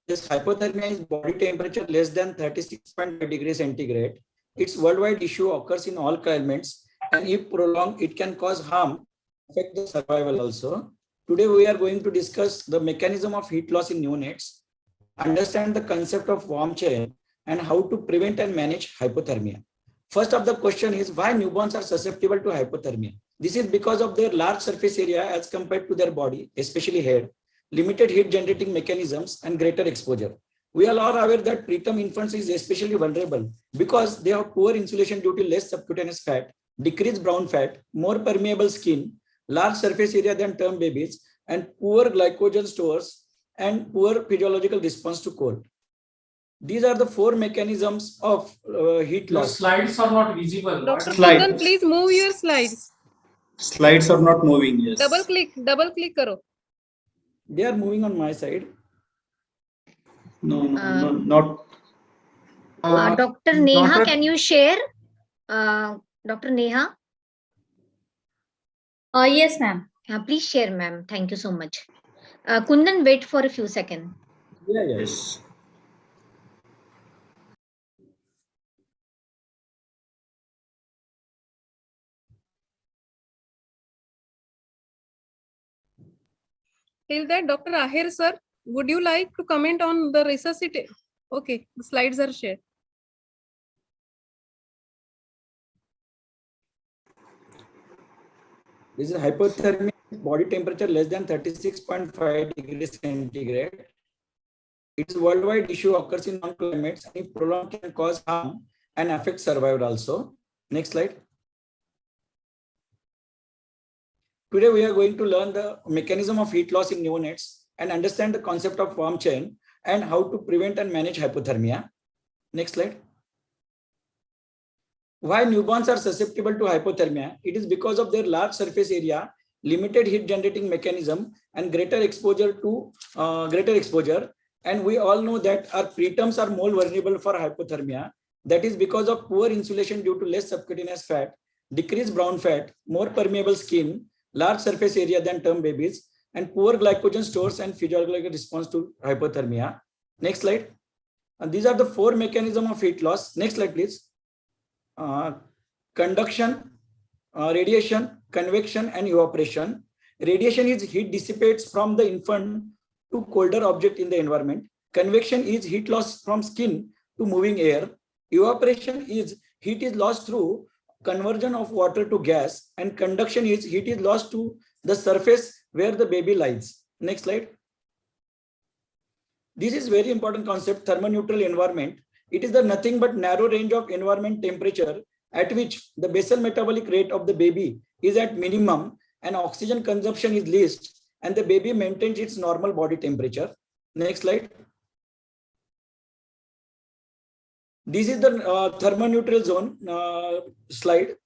This hypothermia is body temperature less than 36.5 degrees centigrade. Its worldwide issue occurs in all climates, and if prolonged, it can cause harm, affect the survival also. Today, we are going to discuss the mechanism of heat loss in neonates, understand the concept of warm chain, and how to prevent and manage hypothermia. First of the question is why newborns are susceptible to hypothermia. This is because of their large surface area as compared to their body, especially head, limited heat generating mechanisms, and greater exposure. We are all aware that preterm infants is especially vulnerable because they have poor insulation due to less subcutaneous fat, decreased brown fat, more permeable skin, large surface area than term babies, and poor glycogen stores and poor physiological response to cold. These are the four mechanisms of heat loss. Your slides are not visible. Dr. Kundan, please move your slides. Slides are not moving, yes. Double click karo. They are moving on my side. No, not. Dr. Neha, can you share? Dr. Neha? Yes, ma'am. Please share, ma'am. Thank you so much. Kundan, wait for a few seconds. Yeah, yes. Till that, Dr. Ahir, sir, would you like to comment on the resuscitation? Okay, the slides are shared. This is hypothermia, body temperature less than 36.5 degrees centigrade. Its worldwide issue occurs in all climates and if prolonged can cause harm and affect survival also. Next slide. Today we are going to learn the mechanism of heat loss in neonates and understand the concept of warm chain and how to prevent and manage hypothermia. Next slide. Why newborns are susceptible to hypothermia? It is because of their large surface area, limited heat generating mechanism, and greater exposure. And we all know that our preterms are more vulnerable for hypothermia. That is because of poor insulation due to less subcutaneous fat, decreased brown fat, more permeable skin, large surface area than term babies, and poor glycogen stores and physiological response to hypothermia. Next slide. And these are the 4 mechanisms of heat loss. Next slide, please. Conduction, radiation, convection, and evaporation. Radiation is heat dissipates from the infant to colder object in the environment. Convection is heat loss from skin to moving air. Evaporation is heat is lost through conversion of water to gas, and conduction is heat is lost to the surface where the baby lies. Next slide. This is very important concept, thermoneutral environment. It is the nothing but narrow range of environment temperature at which the basal metabolic rate of the baby is at minimum and oxygen consumption is least, and the baby maintains its normal body temperature. Next slide. This is the thermoneutral zone slide.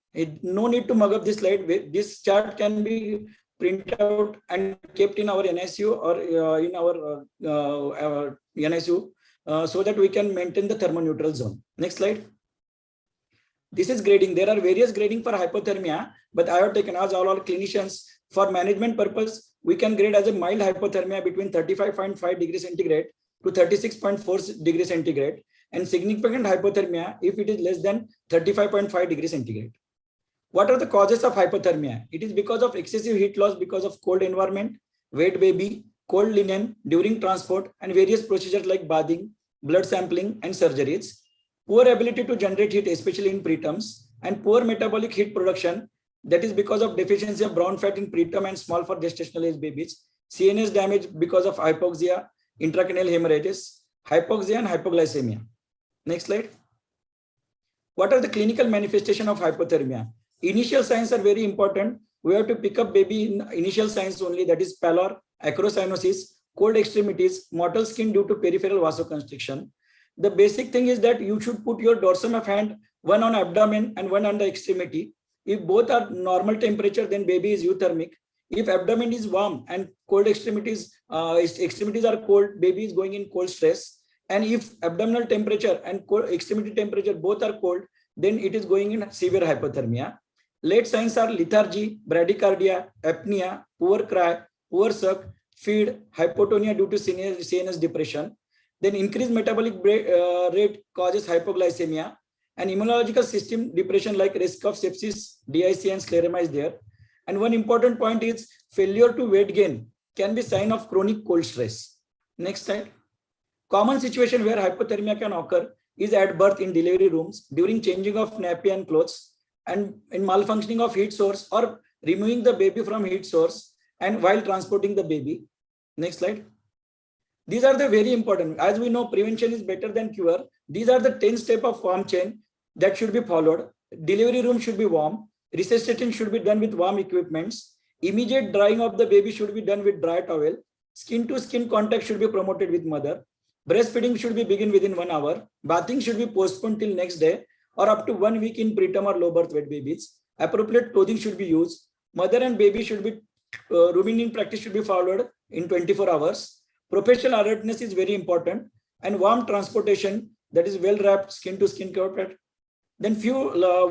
No need to mug up this slide. This chart can be printed out and kept in our NSU or in our NSU so that we can maintain the thermoneutral zone. Next slide. This is grading. There are various grading for hypothermia, but I have taken as all our clinicians for management purpose. We can grade as a mild hypothermia between 35.5 degrees centigrade to 36.4 degrees centigrade, and significant hypothermia if it is less than 35.5 degrees centigrade. What are the causes of hypothermia? It is because of excessive heat loss because of cold environment, wet baby, cold linen during transport, and various procedures like bathing, blood sampling, and surgeries. Poor ability to generate heat, especially in preterms, and poor metabolic heat production. That is because of deficiency of brown fat in preterm and small for gestational age babies. CNS damage because of hypoxia, intracranial hemorrhages, hypoxia, and hypoglycemia. Next slide. What are the clinical manifestations of hypothermia? Initial signs are very important. We have to pick up baby in initial signs only, that is pallor, acrocyanosis, cold extremities, mottled skin due to peripheral vasoconstriction. The basic thing is that you should put your dorsum of hand, one on abdomen and one on the extremity. If both are normal temperature, then baby is euthermic. If abdomen is warm and cold extremities are cold, baby is going in cold stress. And if abdominal temperature and cold extremity temperature both are cold, then it is going in severe hypothermia. Late signs are lethargy, bradycardia, apnea, poor cry, poor suck, feed, hypotonia due to CNS depression. Then increased metabolic rate causes hypoglycemia, and immunological system depression like risk of sepsis, DIC, and scleroderma is there. And one important point is failure to weight gain can be sign of chronic cold stress. Next slide. Common situation where hypothermia can occur is at birth in delivery rooms, during changing of nappy and clothes, and in malfunctioning of heat source or removing the baby from heat source, and while transporting the baby. Next slide. These are the very important. As we know, prevention is better than cure. These are the 10 steps of warm chain that should be followed. Delivery room should be warm. Resuscitation should be done with warm equipments. Immediate drying of the baby should be done with dry towel. Skin to skin contact should be promoted with mother. Breastfeeding should be begin within 1 hour. Bathing should be postponed till next day or up to 1 week in preterm or low birth weight babies. Appropriate clothing should be used. Mother and baby should be rooming in practice should be followed in 24 hours. Professional alertness is very important, and warm transportation, that is well wrapped skin to skin contact. Then few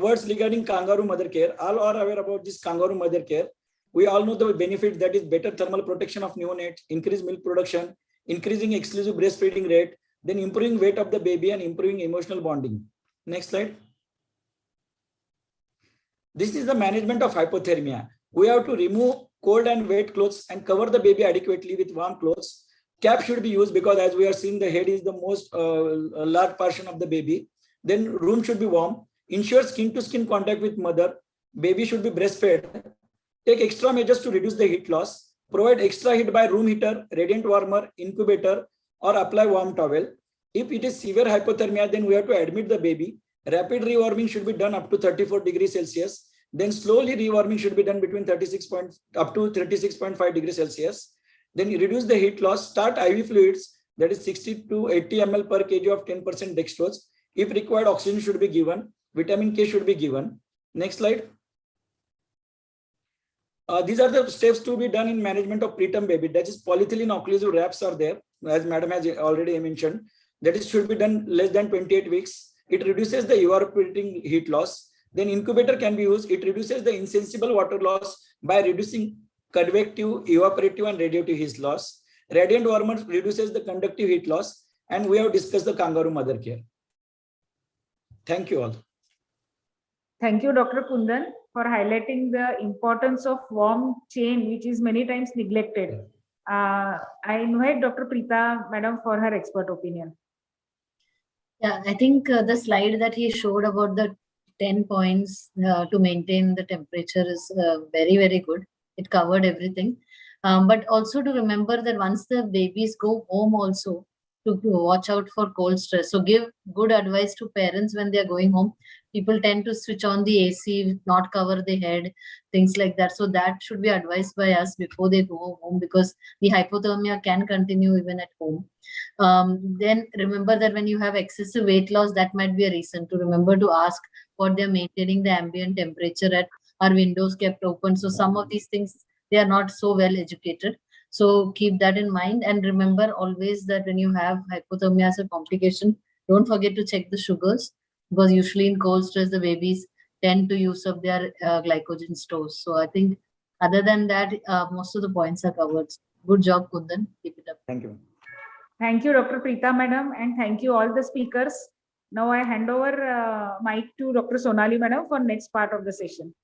words regarding kangaroo mother care. All are aware about this kangaroo mother care. We all know the benefit, that is better thermal protection of neonates, increased milk production, increasing exclusive breastfeeding rate, then improving weight of the baby and improving emotional bonding. Next slide. This is the management of hypothermia. We have to remove cold and wet clothes and cover the baby adequately with warm clothes. Cap should be used because as we are seeing, the head is the most large portion of the baby. Then room should be warm. Ensure skin to skin contact with mother. Baby should be breastfed. Take extra measures to reduce the heat loss. Provide extra heat by room heater, radiant warmer, incubator, or apply warm towel. If it is severe hypothermia, then we have to admit the baby. Rapid rewarming should be done up to 34 degrees Celsius. Then slowly rewarming should be done between 36 up to 36.5 degrees Celsius. Then you reduce the heat loss. Start IV fluids, that is 60 to 80 ml per kg of 10% dextrose. If required, oxygen should be given. Vitamin K should be given. Next slide. These are the steps to be done in management of preterm baby. That is polyethylene occlusive wraps are there, as madam has already mentioned. That is should be done less than 28 weeks. It reduces the evaporating heat loss. Then incubator can be used. It reduces the insensible water loss by reducing convective, evaporative, and radiative heat loss. Radiant warmer reduces the conductive heat loss, and we have discussed the Kangaroo mother care. Thank you all. Thank you, Dr. Kundan, for highlighting the importance of warm chain, which is many times neglected. I invite Dr. Preeta, madam, for her expert opinion. Yeah, I think the slide that he showed about the 10 points to maintain the temperature is very, very good. It covered everything. But also to remember that once the babies go home also, to watch out for cold stress. So give good advice to parents when they are going home. People tend to switch on the AC, not cover the head, things like that. So that should be advised by us before they go home, because the hypothermia can continue even at home. Then remember that when you have excessive weight loss, that might be a reason to remember to ask what they're maintaining the ambient temperature at. Are windows kept open? So some of these things, they are not so well educated. So keep that in mind, and remember always that when you have hypothermia as a complication, don't forget to check the sugars, because usually in cold stress, the babies tend to use up their glycogen stores. So I think other than that, most of the points are covered. Good job, Kundan. Keep it up. Thank you. Thank you, Dr. Preeta, madam, and thank you all the speakers. Now I hand over mic to Dr. Sonali, madam, for next part of the session.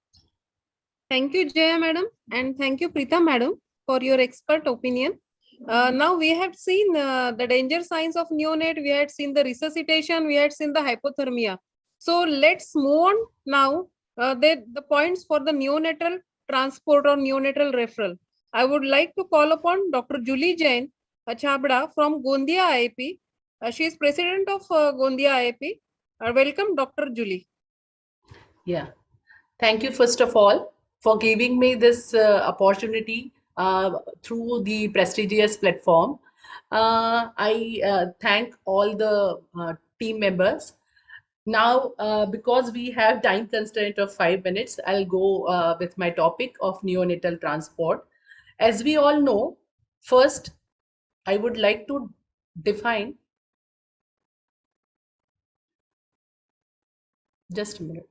Thank you, Jaya, madam, and thank you, Preeta, madam, for your expert opinion. Now we have seen the danger signs of neonate, we had seen the resuscitation, we had seen the hypothermia. So let's move on now, the points for the neonatal transport or neonatal referral. I would like to call upon Dr. Julie Jain Chabda from Gondia IIP. She is president of Gondia IIP. Welcome, Dr. Julie. Yeah, thank you first of all for giving me this opportunity through the prestigious platform. I thank all the team members. Now, because we have time constraint of 5 minutes, I'll go with my topic of neonatal transport. As we all know, first, I would like to define. Just a minute.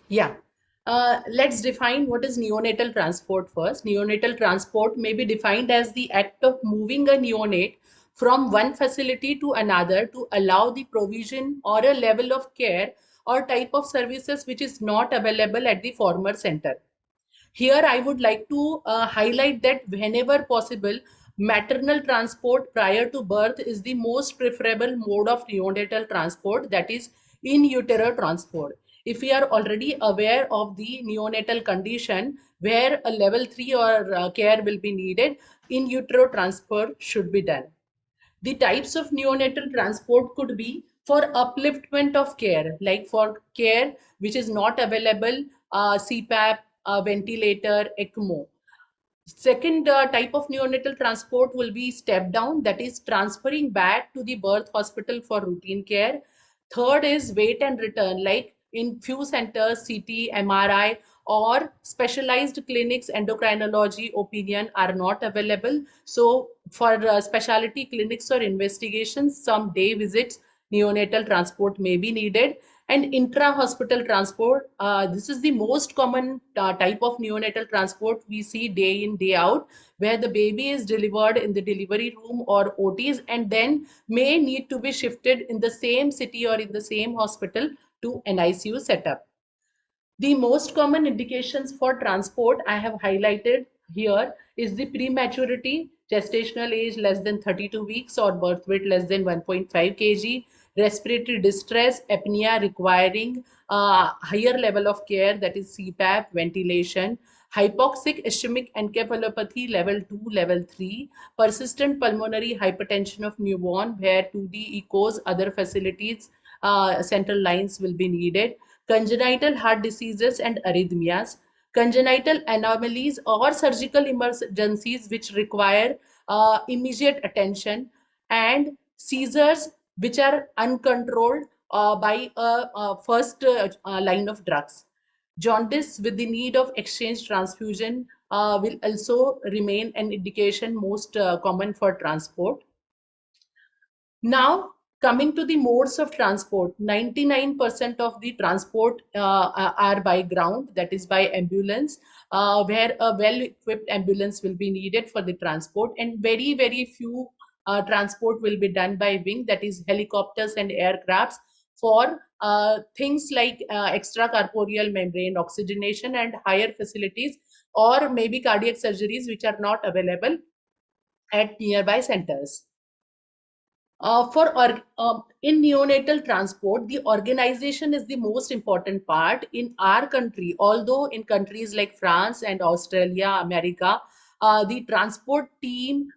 Yeah. Let's define what is neonatal transport first. Neonatal transport may be defined as the act of moving a neonate from one facility to another to allow the provision or a level of care or type of services which is not available at the former center. Here, I would like to highlight that whenever possible, maternal transport prior to birth is the most preferable mode of neonatal transport, that is in utero transport. If we are already aware of the neonatal condition where a level 3 or care will be needed, in utero transport should be done. The types of neonatal transport could be for upliftment of care, like for care which is not available, CPAP, ventilator, ECMO. Second type of neonatal transport will be step down, that is transferring back to the birth hospital for routine care. Third is wait and return, like in few centers, CT, MRI, or specialized clinics, endocrinology opinion are not available. So for specialty clinics or investigations, some day visits, neonatal transport may be needed. And intra-hospital transport, this is the most common type of neonatal transport we see day in, day out, where the baby is delivered in the delivery room or OTs and then may need to be shifted in the same city or in the same hospital to an ICU setup. The most common indications for transport I have highlighted here is the prematurity, gestational age less than 32 weeks or birth weight less than 1.5 kg, respiratory distress, apnea requiring higher level of care, that is CPAP, ventilation, hypoxic ischemic encephalopathy level 2, level 3, persistent pulmonary hypertension of newborn where 2D echoes, other facilities, central lines will be needed, congenital heart diseases and arrhythmias, congenital anomalies or surgical emergencies which require immediate attention, and seizures which are uncontrolled by a first line of drugs. Jaundice with the need of exchange transfusion will also remain an indication most common for transport. Now, Coming to the modes of transport, 99% of the transport are by ground, that is by ambulance, where a well-equipped ambulance will be needed for the transport, and very, very few transport will be done by wing, that is helicopters and aircrafts, for things like extracorporeal membrane oxygenation and higher facilities, or maybe cardiac surgeries which are not available at nearby centers. In neonatal transport, the organization is the most important part in our country. Although in countries like France and Australia, America, the transport team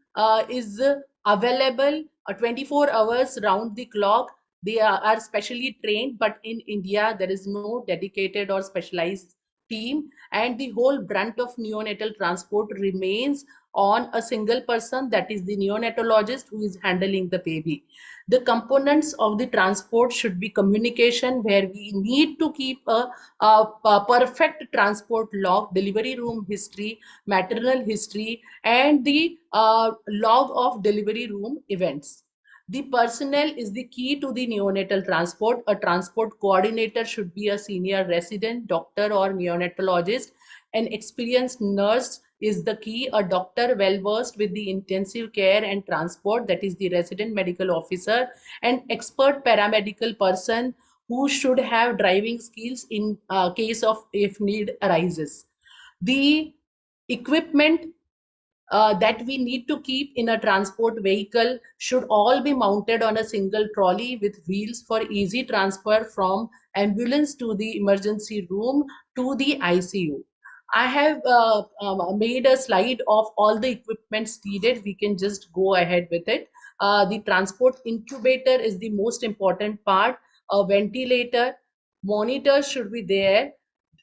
is available 24 hours round the clock. They are specially trained, but in India, there is no dedicated or specialized team, and the whole brunt of neonatal transport remains on a single person, that is the neonatologist who is handling the baby. The components of the transport should be communication, where we need to keep a perfect transport log, delivery room history, maternal history, and the log of delivery room events. The personnel is the key to the neonatal transport. A transport coordinator should be a senior resident, doctor, or neonatologist. An experienced nurse is the key. A doctor well versed with the intensive care and transport, that is the resident medical officer. An expert paramedical person who should have driving skills in case of if need arises. The equipment that we need to keep in a transport vehicle should all be mounted on a single trolley with wheels for easy transfer from ambulance to the emergency room to the ICU. I have made a slide of all the equipments needed. We can just go ahead with it. The transport incubator is the most important part. A ventilator, monitor should be there.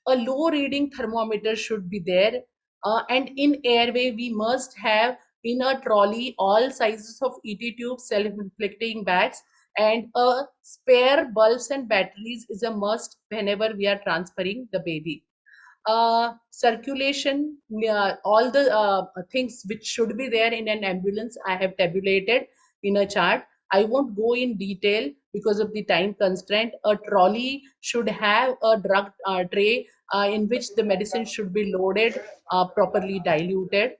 A low reading thermometer should be there. And in airway, we must have in a trolley all sizes of ET tubes, self-inflicting bags, and a spare bulbs and batteries is a must whenever we are transferring the baby. Circulation, all the things which should be there in an ambulance, I have tabulated in a chart. I won't go in detail because of the time constraint. A trolley should have a drug tray in which the medicine should be loaded, properly diluted.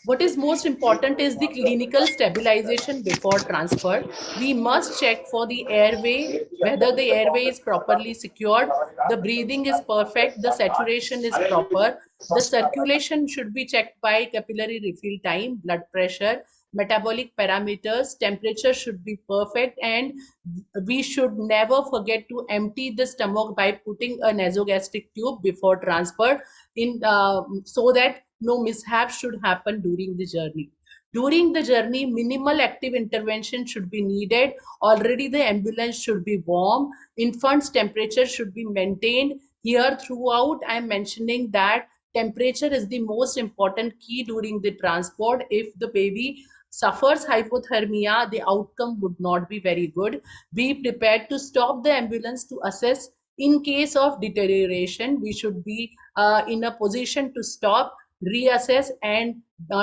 What is most important is the clinical stabilization before transfer. We must check for the airway, whether the airway is properly secured, the breathing is perfect, the saturation is proper, the circulation should be checked by capillary refill time, blood pressure, metabolic parameters, temperature should be perfect, and we should never forget to empty the stomach by putting a nasogastric tube before transfer in so that no mishap should happen during the journey. During the journey, minimal active intervention should be needed. Already the ambulance should be warm. Infant's temperature should be maintained. Here throughout, I am mentioning that temperature is the most important key during the transport. If the baby suffers hypothermia, the outcome would not be very good. Be prepared to stop the ambulance to assess. In case of deterioration, we should be in a position to stop, reassess, and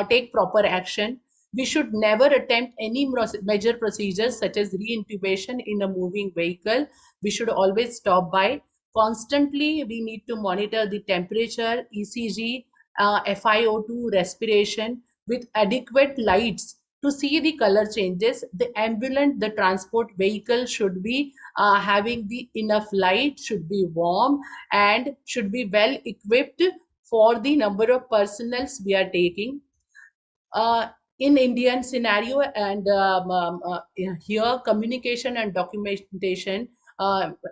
take proper action. We should never attempt any major procedures such as re-intubation in a moving vehicle. We should always stop by. Constantly, we need to monitor the temperature, ECG, FiO2, respiration with adequate lights to see the color changes. The ambulance, the transport vehicle should be having the enough light, should be warm, and should be well equipped for the number of personnels we are taking. In Indian scenario, and here communication and documentation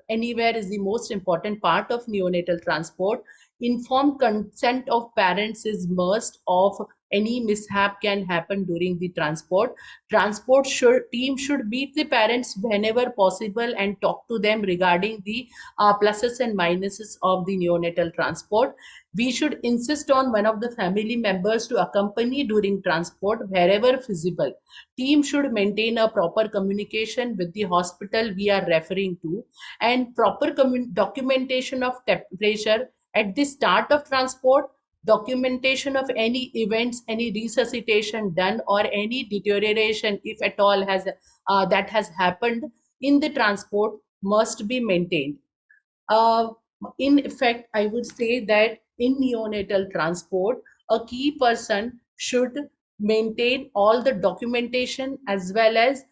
anywhere is the most important part of neonatal transport. Informed consent of parents is must of any mishap can happen during the transport. Transport team should meet the parents whenever possible and talk to them regarding the pluses and minuses of the neonatal transport. We should insist on one of the family members to accompany during transport wherever feasible. Team should maintain a proper communication with the hospital we are referring to, and proper documentation of temperature at the start of transport, documentation of any events, any resuscitation done, or any deterioration, if at all, that has happened in the transport must be maintained. In effect, I would say that in neonatal transport, a key person should maintain all the documentation, as well as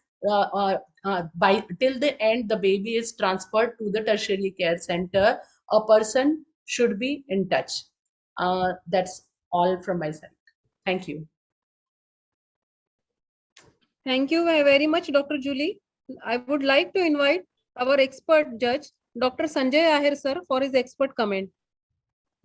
by till the end the baby is transferred to the tertiary care center, a person should be in touch. That's all from my side. Thank you. Thank you very much, Dr. Julie. I would like to invite our expert judge, Dr. Sanjay Ahir sir, for his expert comment.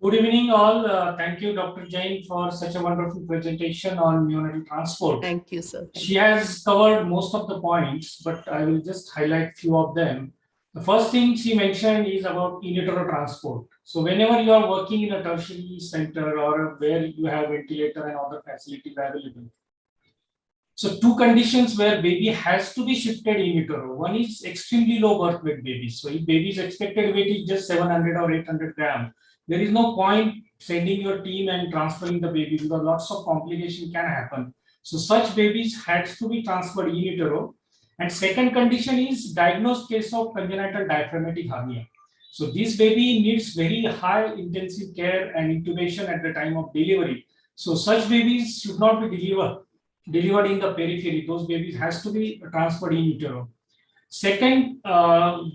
Good evening all. Thank you, Dr. Jain, for such a wonderful presentation on neonatal transport. Thank you, sir. She has covered most of the points, but I will just highlight few of them. The first thing she mentioned is about in utero transport. So whenever you are working in a tertiary center or where you have ventilator and other facilities available, so two conditions where baby has to be shifted in utero. One is extremely low birth weight babies. So if baby's expected weight is just 700 or 800 grams, there is no point sending your team and transferring the baby because lots of complication can happen. So such babies has to be transferred in utero. And second condition is diagnosed case of congenital diaphragmatic hernia. So this baby needs very high intensive care and intubation at the time of delivery. So such babies should not be delivered in the periphery. Those babies has to be transferred in utero. Second,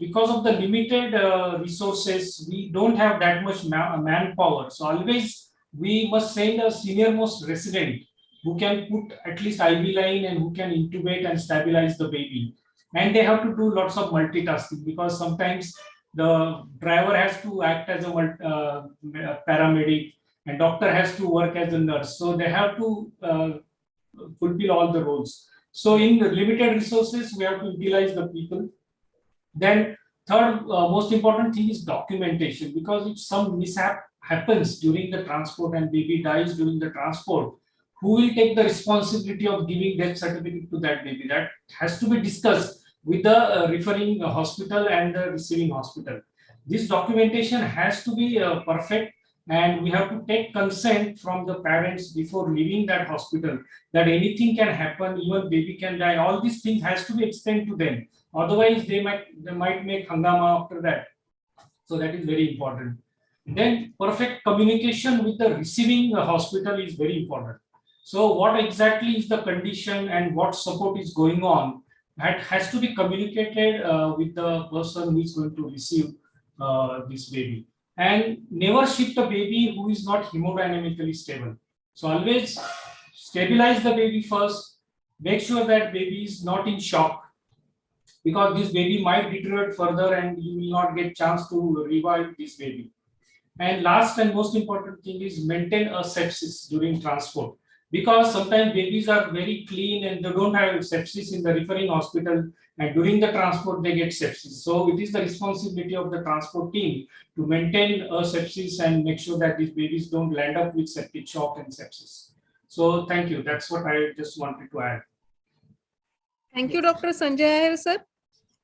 because of the limited resources, we don't have that much manpower. So always we must send a senior most resident who can put at least IV line and who can intubate and stabilize the baby. And they have to do lots of multitasking because sometimes the driver has to act as a paramedic and doctor has to work as a nurse. So they have to fulfill all the roles. So in the limited resources, we have to utilize the people. Then third most important thing is documentation, because if some mishap happens during the transport and baby dies during the transport, who will take the responsibility of giving death certificate to that baby? That has to be discussed with the referring hospital and the receiving hospital. This documentation has to be perfect, and we have to take consent from the parents before leaving that hospital that anything can happen, even baby can die. All these things has to be explained to them. Otherwise, they might make hangama after that. So that is very important. Then perfect communication with the receiving hospital is very important. So what exactly is the condition and what support is going on, that has to be communicated with the person who is going to receive this baby. And never ship the baby who is not hemodynamically stable. So always stabilize the baby first. Make sure that baby is not in shock, because this baby might deteriorate further and you will not get chance to revive this baby. And last and most important thing is maintain a sepsis during transport, because sometimes babies are very clean and they don't have sepsis in the referring hospital, and during the transport they get sepsis. So it is the responsibility of the transport team to maintain a sepsis and make sure that these babies don't land up with septic shock and sepsis. So thank you. That's what I just wanted to add. Thank you, Dr. Sanjay Ahir sir.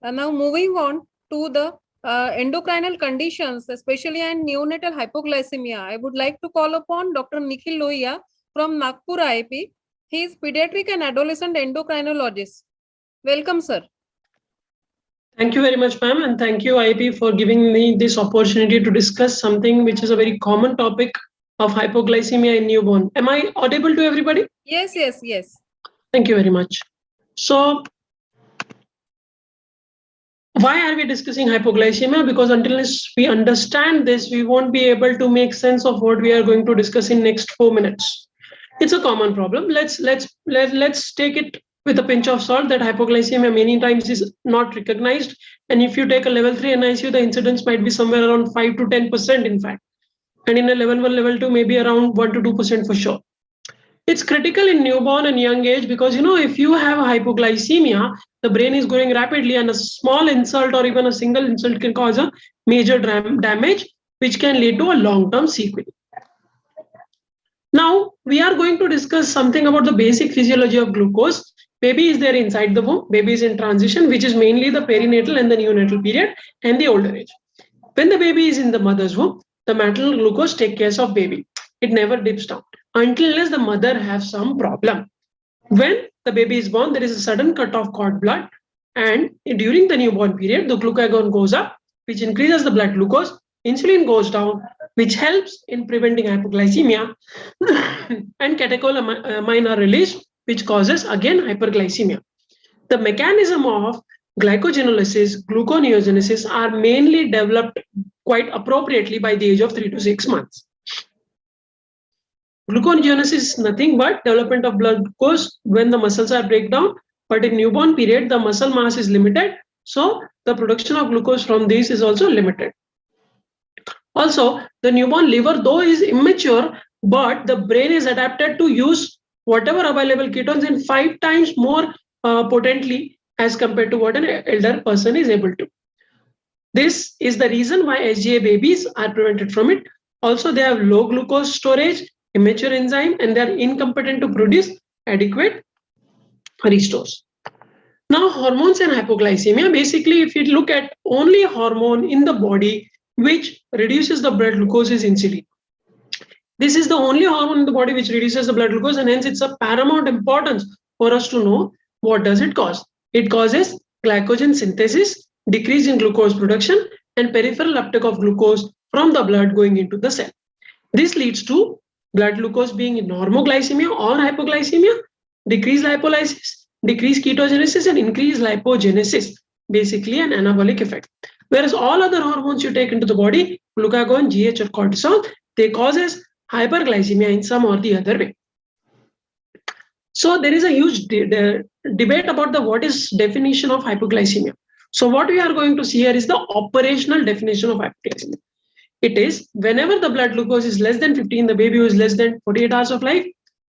Now moving on to the endocrinal conditions, especially in neonatal hypoglycemia, I would like to call upon Dr. Nikhil Lohia from Nagpur IIP. He is pediatric and adolescent endocrinologist. Welcome, sir. Thank you very much, ma'am, and thank you, IIP, for giving me this opportunity to discuss something which is a very common topic of hypoglycemia in newborn. Am I audible to everybody? Yes, yes, yes. Thank you very much. So, why are we discussing hypoglycemia? Because until we understand this, we won't be able to make sense of what we are going to discuss in next 4 minutes. It's a common problem. Let's take it with a pinch of salt that hypoglycemia many times is not recognized. And if you take a level 3 NICU, the incidence might be somewhere around 5 to 10%, in fact. And in a level 1, level 2, maybe around 1 to 2% for sure. It's critical in newborn and young age because, if you have hypoglycemia, the brain is growing rapidly and a small insult or even a single insult can cause a major damage, which can lead to a long-term sequelae. Now, we are going to discuss something about the basic physiology of glucose. Baby is there inside the womb. Baby is in transition, which is mainly the perinatal and the neonatal period and the older age. When the baby is in the mother's womb, the maternal glucose takes care of baby. It never dips down until unless the mother has some problem. When the baby is born, there is a sudden cut of cord blood, and during the newborn period, the glucagon goes up, which increases the blood glucose. Insulin goes down, which helps in preventing hypoglycemia, and catecholamine are released, which causes again hyperglycemia. The mechanism of glycogenolysis, gluconeogenesis are mainly developed quite appropriately by the age of 3 to 6 months. Gluconeogenesis is nothing but development of blood glucose when the muscles are breakdown, but in newborn period, the muscle mass is limited, so the production of glucose from these is also limited. Also, the newborn liver, though is immature, but the brain is adapted to use whatever available ketones in 5 times more potently as compared to what an elder person is able to. This is the reason why SGA babies are prevented from it. Also, they have low glucose storage, immature enzyme, and they are incompetent to produce adequate restores. Now, hormones and hypoglycemia. Basically, if you look at only hormone in the body which reduces the blood glucose is insulin. This is the only hormone in the body which reduces the blood glucose, and hence it's of paramount importance for us to know what does it cause. It causes glycogen synthesis, decrease in glucose production, and peripheral uptake of glucose from the blood going into the cell. This leads to blood glucose being in normoglycemia or hypoglycemia, decreased lipolysis, decreased ketogenesis, and increased lipogenesis, basically an anabolic effect. Whereas all other hormones you take into the body, glucagon, GH, or cortisol, they causes hyperglycemia in some or the other way. So there is a huge debate about the what is definition of hypoglycemia. So what we are going to see here is the operational definition of hypoglycemia. It is whenever the blood glucose is less than 50 in the baby who is less than 48 hours of life,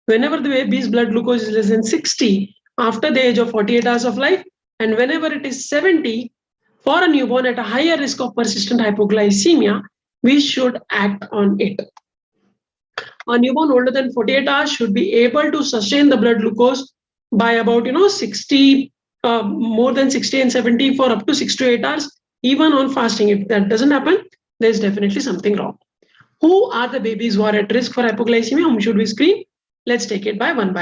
whenever the baby's blood glucose is less than 60 after the age of 48 hours of life, and whenever it is 70 for a newborn at a higher risk of persistent hypoglycemia, we should act on it. A newborn older than 48 hours should be able to sustain the blood glucose by about 60, more than 60 and 70 for up to 6 to 8 hours, even on fasting. If that doesn't happen, there's definitely something wrong. Who are the babies who are at risk for hypoglycemia? Whom should we screen? Let's take it by one.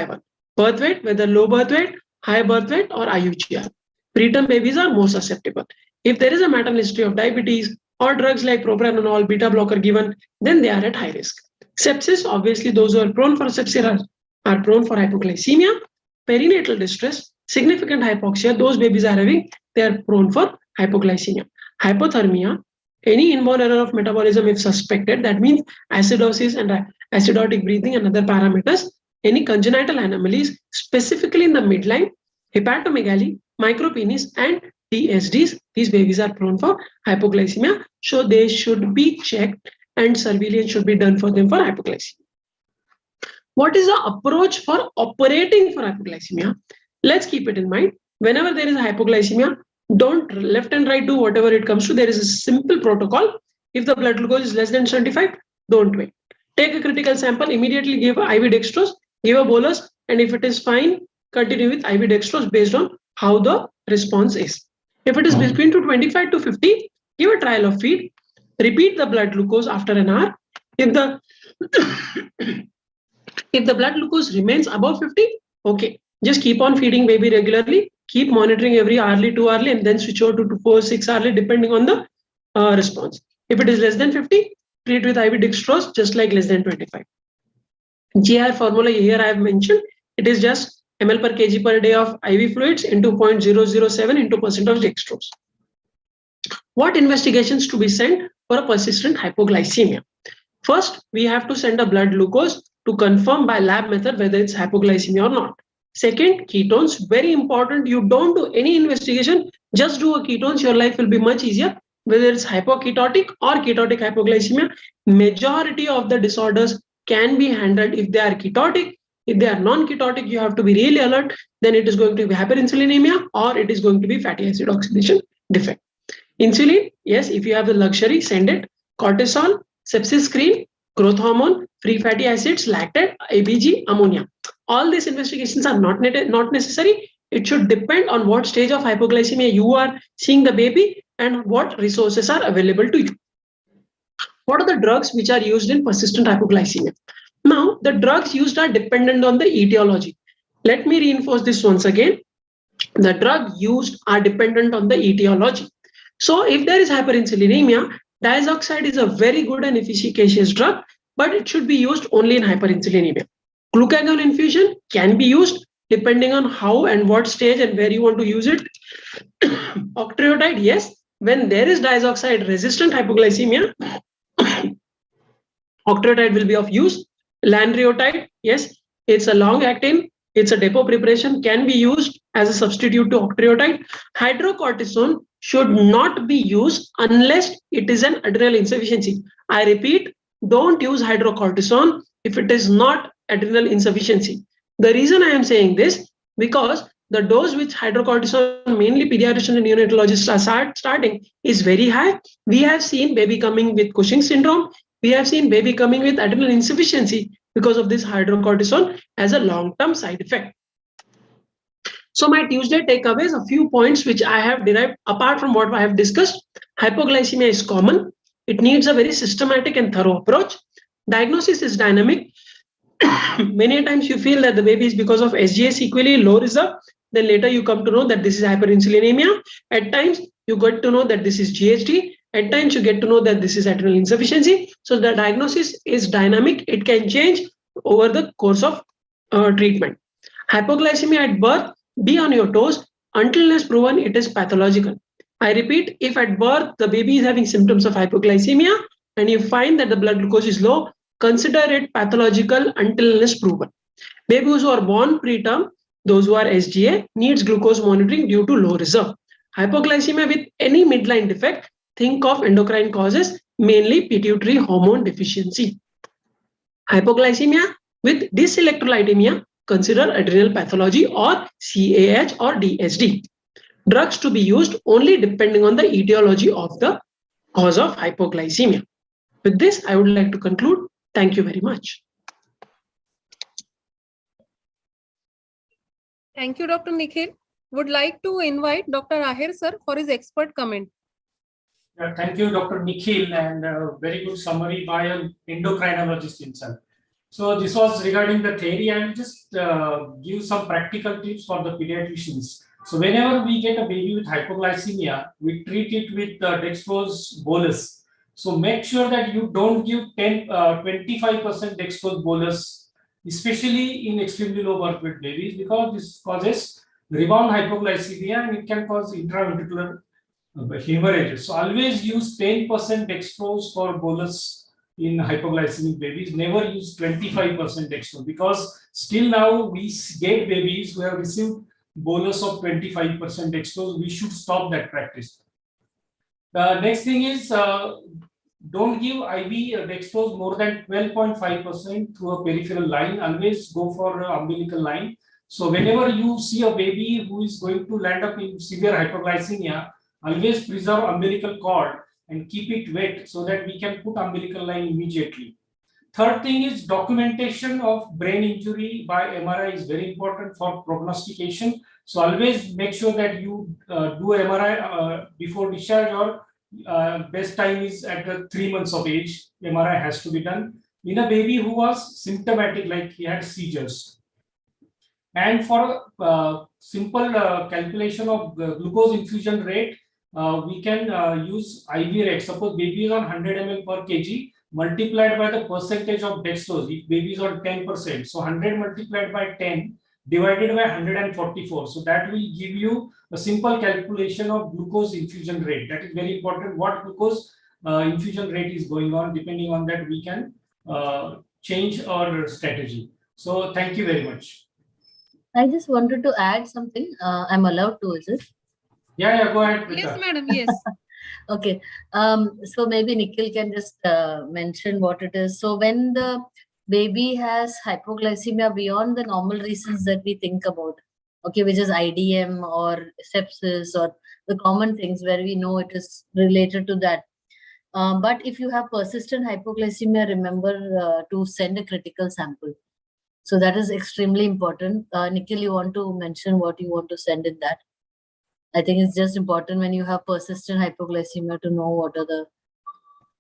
Birth weight, whether low birth weight, high birth weight, or IUGR. Preterm babies are more susceptible. If there is a maternal history of diabetes or drugs like propranolol, beta blocker given, then they are at high risk. Sepsis, obviously those who are prone for sepsis are prone for hypoglycemia. Perinatal distress, significant hypoxia, those babies are having, they are prone for hypoglycemia. Hypothermia, any inborn error of metabolism if suspected, that means acidosis and acidotic breathing and other parameters. Any congenital anomalies, specifically in the midline, hepatomegaly, micropenis, and DSDs, these babies are prone for hypoglycemia, so they should be checked and surveillance should be done for them for hypoglycemia. What is the approach for operating for hypoglycemia? Let's keep it in mind. Whenever there is a hypoglycemia, don't left and right do whatever it comes to. There is a simple protocol. If the blood glucose is less than 75, don't wait. Take a critical sample, immediately give IV dextrose, give a bolus, and if it is fine, continue with IV dextrose based on how the response is. If it is between 25 to 50, give a trial of feed. Repeat the blood glucose after an hour. If the blood glucose remains above 50, okay, just keep on feeding baby regularly. Keep monitoring every hourly, 2 hourly, and then switch over to 4, 6 hourly, depending on the response. If it is less than 50, treat with IV dextrose, just like less than 25. GR formula here I have mentioned. It is just ml per kg per day of IV fluids into 0.007 into % of dextrose. What investigations to be sent for a persistent hypoglycemia? First, we have to send a blood glucose to confirm by lab method whether it's hypoglycemia or not. Second, ketones, very important. You don't do any investigation, just do a ketones. Your life will be much easier. Whether it's hypoketotic or ketotic hypoglycemia, majority of the disorders can be handled if they are ketotic. If they are non-ketotic, you have to be really alert. Then it is going to be hyperinsulinemia or it is going to be fatty acid oxidation defect. Insulin, yes, if you have the luxury, send it. Cortisol, sepsis screen, growth hormone, free fatty acids, lactate, ABG, ammonia. All these investigations are not necessary. It should depend on what stage of hypoglycemia you are seeing the baby and what resources are available to you. What are the drugs which are used in persistent hypoglycemia? Now, the drugs used are dependent on the etiology. Let me reinforce this once again. The drug used are dependent on the etiology. So if there is hyperinsulinemia, diazoxide is a very good and efficacious drug, but it should be used only in hyperinsulinemia. Glucagon infusion can be used depending on how and what stage and where you want to use it. Octaviotide, yes, when there is diazoxide resistant hypoglycemia, octaviotide will be of use. Lanreotide, yes, it's a long acting, it's a depot preparation, can be used as a substitute to octaviotide. Hydrocortisone should not be used unless it is an adrenal insufficiency. I repeat, don't use hydrocortisone if it is not adrenal insufficiency. The reason I am saying this, because the dose which hydrocortisone, mainly pediatricians and neonatologists are starting, is very high. We have seen baby coming with Cushing syndrome. We have seen baby coming with adrenal insufficiency because of this hydrocortisone as a long-term side effect. So my Tuesday takeaways, a few points which I have derived apart from what I have discussed. Hypoglycemia is common. It needs a very systematic and thorough approach. Diagnosis is dynamic. Many times you feel that the baby is because of SGA sequelae, low reserve. Then later you come to know that this is hyperinsulinemia. At times you get to know that this is GHD. At times you get to know that this is adrenal insufficiency. So the diagnosis is dynamic. It can change over the course of treatment. Hypoglycemia at birth, be on your toes until it is proven it is pathological. I repeat, if at birth the baby is having symptoms of hypoglycemia and you find that the blood glucose is low, consider it pathological until it is proven. Babies who are born preterm, those who are SGA, needs glucose monitoring due to low reserve. Hypoglycemia with any midline defect, think of endocrine causes, mainly pituitary hormone deficiency. Hypoglycemia with dyselectrolytemia, consider adrenal pathology or CAH or DSD. Drugs to be used only depending on the etiology of the cause of hypoglycemia. With this, I would like to conclude. Thank you very much. Thank you, Dr. Nikhil. Would like to invite Dr. Ahir sir for his expert comment. Yeah, thank you, Dr. Nikhil, and a very good summary by an endocrinologist himself. So this was regarding the theory. I will just give some practical tips for the pediatricians. So whenever we get a baby with hypoglycemia, we treat it with dextrose bolus. So make sure that you don't give 25% dextrose bolus, especially in extremely low birth weight babies, because this causes rebound hypoglycemia and it can cause intraventricular hemorrhages. So always use 10% dextrose for bolus in hypoglycemic babies. Never use 25% dextrose, because still now we get babies who have received bolus of 25% dextrose. We should stop that practice. The next thing is don't give IV dextrose more than 12.5% through a peripheral line. Always go for an umbilical line. So whenever you see a baby who is going to land up in severe hypoglycemia, always preserve umbilical cord and keep it wet so that we can put umbilical line immediately. Third thing is documentation of brain injury by MRI is very important for prognostication. So always make sure that you do MRI before discharge, or best time is at the 3 months of age. MRI has to be done in a baby who was symptomatic, like he had seizures. And for simple calculation of glucose infusion rate, we can use IV rate. Suppose baby is on 100 ml per kg multiplied by the percentage of dextrose. If baby is on 10%, so 100 multiplied by 10 divided by 144. So that will give you a simple calculation of glucose infusion rate. That is very important. What glucose infusion rate is going on, depending on that we can change our strategy. So thank you very much. I just wanted to add something. I'm allowed to, is it? Yeah, go ahead. Yes, madam. Yes. Okay. So maybe Nikhil can just mention what it is. So when the baby has hypoglycemia beyond the normal reasons that we think about, okay, which is IDM or sepsis or the common things where we know it is related to that. But if you have persistent hypoglycemia, remember to send a critical sample. So that is extremely important. Nikhil, you want to mention what you want to send in that? I think it's just important when you have persistent hypoglycemia to know what are the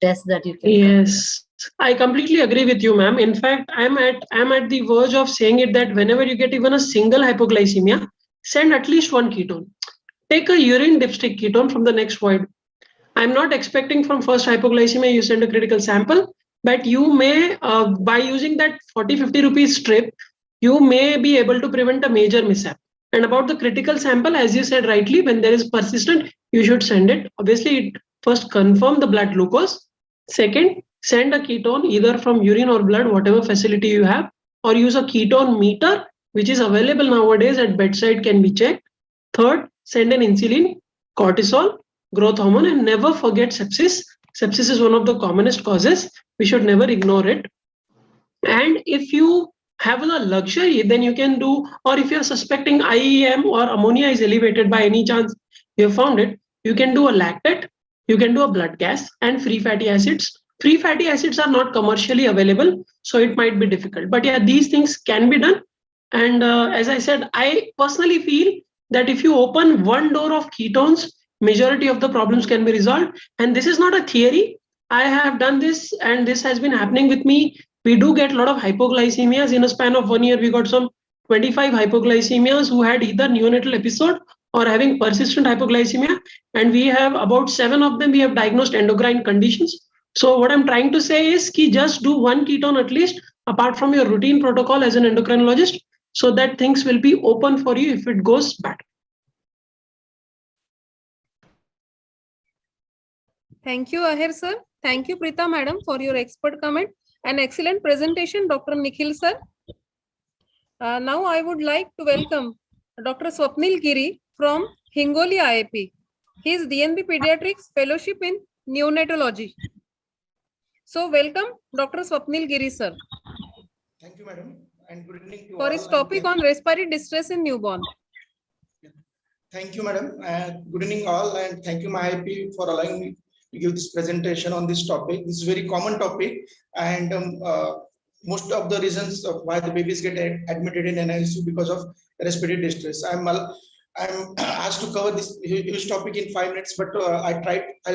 tests that you can. Yes. I completely agree with you, ma'am. In fact, I'm at the verge of saying it that whenever you get even a single hypoglycemia, send at least one ketone. Take a urine dipstick ketone from the next void. I'm not expecting from first hypoglycemia you send a critical sample, but you may, by using that 40-50 rupees strip, you may be able to prevent a major mishap. And about the critical sample, as you said rightly, when there is persistent, you should send it. Obviously, first confirm the blood glucose. Second, send a ketone either from urine or blood, whatever facility you have, or use a ketone meter, which is available nowadays at bedside, can be checked. Third, send an insulin, cortisol, growth hormone, and never forget sepsis. Sepsis is one of the commonest causes. We should never ignore it. And if you have the luxury, then you can do, or if you're suspecting IEM or ammonia is elevated by any chance, you have found it, you can do a lactate, you can do a blood gas and free fatty acids. Free fatty acids are not commercially available, so it might be difficult. But yeah, these things can be done. And as I said, I personally feel that if you open one door of ketones, majority of the problems can be resolved. And this is not a theory. I have done this and this has been happening with me. We do get a lot of hypoglycemias. In a span of 1 year, we got some 25 hypoglycemias who had either neonatal episode or having persistent hypoglycemia. And we have about 7 of them, we have diagnosed endocrine conditions. So what I'm trying to say is ki just do one ketone at least, apart from your routine protocol as an endocrinologist, so that things will be open for you if it goes bad. Thank you, Ahir sir. Thank you, Preeta madam, for your expert comment. An excellent presentation, Dr. Nikhil sir. Now I would like to welcome Dr. Swapnil Giri from Hingoli IIP. He is DNB Pediatrics Fellowship in Neonatology. So welcome, Dr. Swapnil Giri sir. Thank you, madam, and good evening to all. For his topic on respiratory distress in newborn. Thank you, madam. Good evening all, and thank you, my IIP, for allowing me to give this presentation on this topic. This is a very common topic, and most of the reasons of why the babies get admitted in NICU because of respiratory distress. I'm asked to cover this huge topic in 5 minutes, but I'll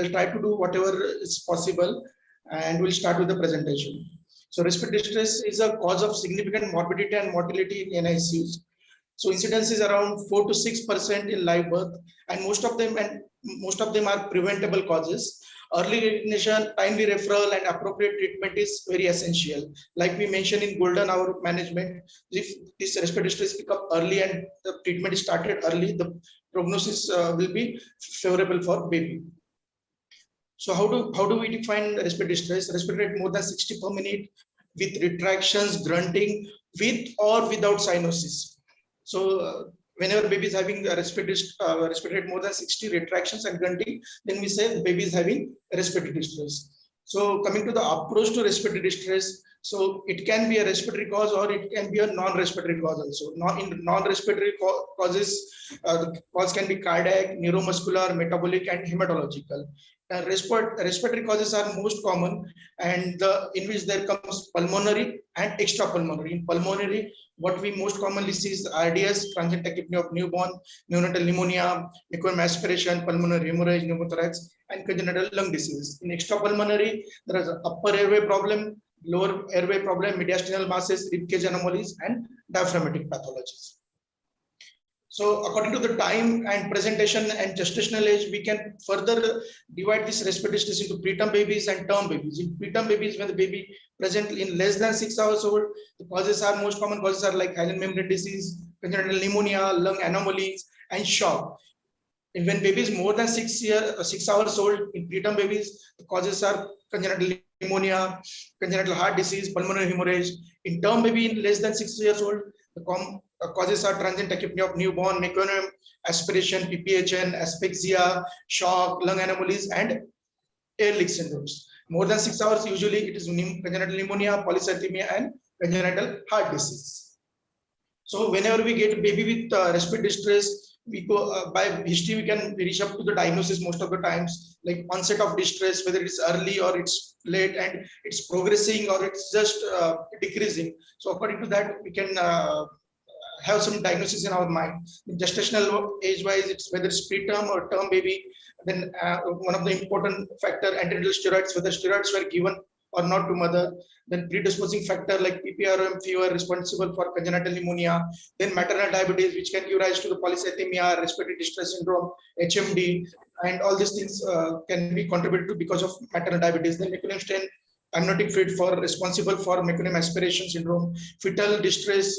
try to do whatever is possible, and we'll start with the presentation. So respiratory distress is a cause of significant morbidity and mortality in NICUs. So incidence is around 4 to 6% in live birth, and most of them are preventable causes. Early recognition, timely referral, and appropriate treatment is very essential. Like we mentioned in golden hour management, if this respiratory distress pick up early and the treatment is started early, the prognosis will be favorable for baby. So how do we define respiratory distress? Respiratory rate more than 60 per minute with retractions, grunting, with or without cyanosis. So whenever baby is having a respiratory rate more than 60 retractions and grunting, then we say the baby is having respiratory distress. So coming to the approach to respiratory distress, so it can be a respiratory cause or it can be a non-respiratory cause also. In non-respiratory causes, the cause can be cardiac, neuromuscular, metabolic, and hematological. Respiratory causes are most common, and in which there comes pulmonary and extrapulmonary. In pulmonary, what we most commonly see is RDS, transient tachypnea of newborn, neonatal pneumonia, Meconium Respiration, pulmonary hemorrhage, pneumothorax, and congenital lung disease. In extrapulmonary, there is an upper airway problem, lower airway problem, mediastinal masses, ribcage anomalies, and diaphragmatic pathologies. So according to the time and presentation and gestational age, we can further divide this respiratory distress into preterm babies and term babies. In preterm babies, when the baby present in less than 6 hours old, the causes are most common causes are like hyaline membrane disease, congenital pneumonia, lung anomalies, and shock. And when baby is more than 6 hours old, in preterm babies, the causes are congenital pneumonia, congenital heart disease, pulmonary hemorrhage. In term baby in less than 6 years old, the causes are transient tachypnea of newborn, meconium aspiration, PPHN, asphyxia, shock, lung anomalies, and air leak syndromes. More than 6 hours, usually it is congenital pneumonia, polycythemia, and congenital heart disease. So whenever we get a baby with respiratory distress, we go by history, we can reach up to the diagnosis most of the times, like onset of distress, whether it's early or it's late, and it's progressing or it's just decreasing. So according to that, we can have some diagnosis in our mind. Gestational age-wise, it's whether it's preterm or term baby. Then one of the important factor, antenatal steroids, whether steroids were given or not to mother. Then predisposing factor like PPROM fever responsible for congenital pneumonia. Then maternal diabetes, which can give rise to the polycythemia, respiratory distress syndrome, HMD, and all these things can be contributed to because of maternal diabetes. Then Meconium strain amniotic fluid for responsible for meconium aspiration syndrome, fetal distress,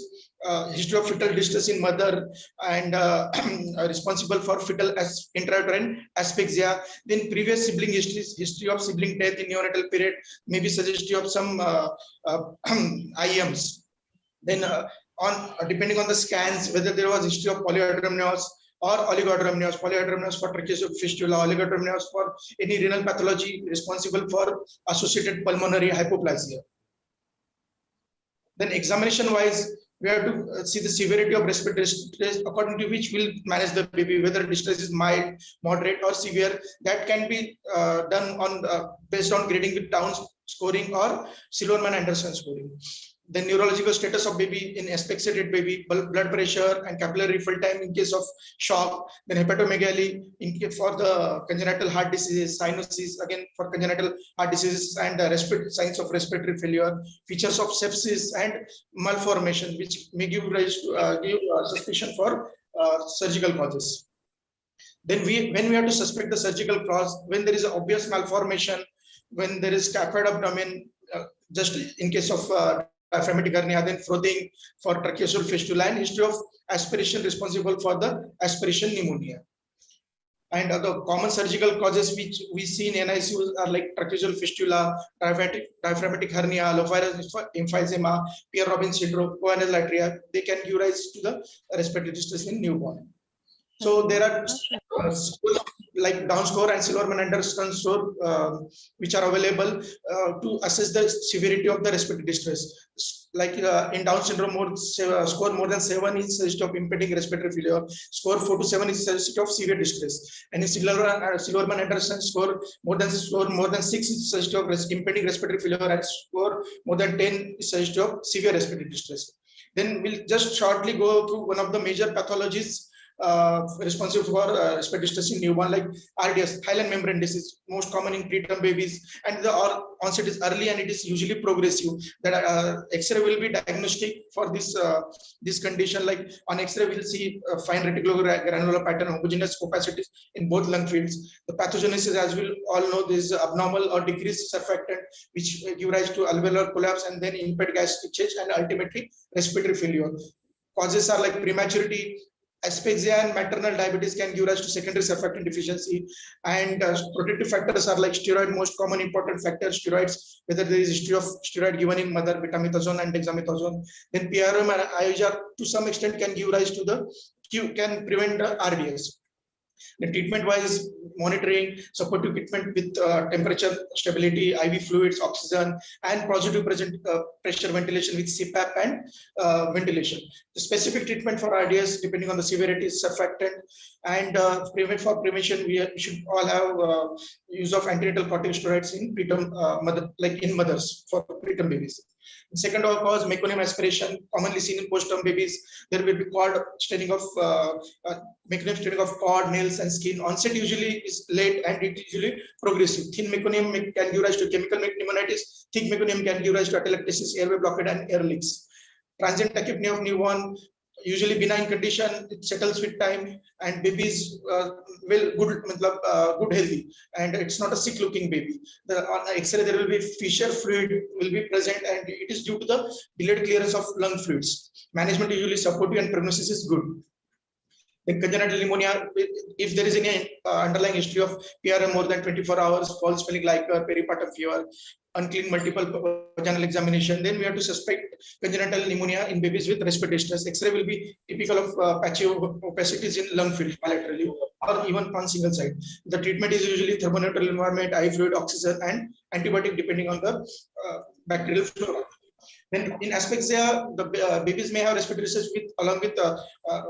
history of fetal distress in mother, and responsible for fetal intrauterine asphyxia. Then previous sibling history of sibling death in neonatal period may be suggestive of some IMs. Then depending on the scans, whether there was history of polyhydramnios or oligohydramnios, polyhydramnios for tracheal fistula, oligohydramnios for any renal pathology responsible for associated pulmonary hypoplasia. Then examination wise, we have to see the severity of respiratory distress, according to which we'll manage the baby, whether distress is mild, moderate, or severe. That can be done on based on grading with Towns scoring or Silverman-Anderson scoring. The neurological status of baby in asphyxiated baby, blood pressure and capillary refill time in case of shock, then hepatomegaly for the congenital heart diseases, sinuses again for congenital heart diseases, and signs of respiratory failure, features of sepsis and malformation, which may give rise to give suspicion for surgical causes. Then when we have to suspect the surgical cause, when there is an obvious malformation, when there is scaphoid abdomen, just in case of diaphragmatic hernia, then frothing for tracheal fistula, and history of aspiration responsible for the aspiration pneumonia. And the common surgical causes which we see in NICU are like tracheal fistula, diaphragmatic hernia, low-virus emphysema, Pierre-Robin syndrome, coronal atria. They can give rise to the respiratory distress in newborn. So there are like Down score and Silverman-Anderson score which are available to assess the severity of the respiratory distress. Like in Down syndrome, score more than 7 is suggestive of impending respiratory failure. Score 4 to 7 is suggestive of severe distress. And in Silverman-Anderson score more than 6 is suggestive of impending respiratory failure, and score more than 10 is suggestive of severe respiratory distress. Then we'll just shortly go through one of the major pathologies responsible for respiratory distress in newborn, like RDS, hyaline membrane disease, most common in preterm babies, and the onset is early and it is usually progressive. That X-ray will be diagnostic for this condition. Like on X-ray, we'll see fine reticulogranular pattern, homogeneous opacities in both lung fields. The pathogenesis, as we all know, there is abnormal or decreased surfactant, which give rise to alveolar collapse and then impaired gas exchange and ultimately respiratory failure. Causes are like prematurity, asphyxia, and maternal diabetes can give rise to secondary surfactant deficiency. And protective factors are like steroid, most common important factor, steroids, whether there is history of steroid given in mother, betamethasone and dexamethasone. Then PRM and IUR to some extent can give rise to can prevent RDS. The treatment-wise, monitoring, supportive treatment with temperature stability, IV fluids, oxygen, and positive pressure ventilation with CPAP and ventilation. The specific treatment for RDS, depending on the severity, is surfactant. And for prevention, we should all have use of antenatal corticosteroids in preterm in mothers for preterm babies. The second cause, meconium aspiration, commonly seen in postterm babies. There will be cord staining of meconium staining of cord, nails, and skin. Onset usually is late and it is usually progressive. Thin meconium can give rise to chemical pneumonitis. Thick meconium can give rise to atelectasis, airway blockade, and air leaks. Transient tachypnea of newborn, usually benign condition, it settles with time, and babies good healthy, and it's not a sick looking baby. On X-ray there will be fissure fluid will be present, and it is due to the delayed clearance of lung fluids. Management is usually supportive and prognosis is good. Then congenital pneumonia, if there is any underlying history of PRM more than 24 hours, false smelling liquor, peripartum fever, unclean multiple vaginal examination, then we have to suspect congenital pneumonia in babies with respiratory distress. X-ray will be typical of patchy opacities in lung field bilaterally or even on single side. The treatment is usually thermoneutral environment, IV fluid, oxygen, and antibiotic depending on the bacterial flora. Then in asphyxia, the babies may have respiratory distress along with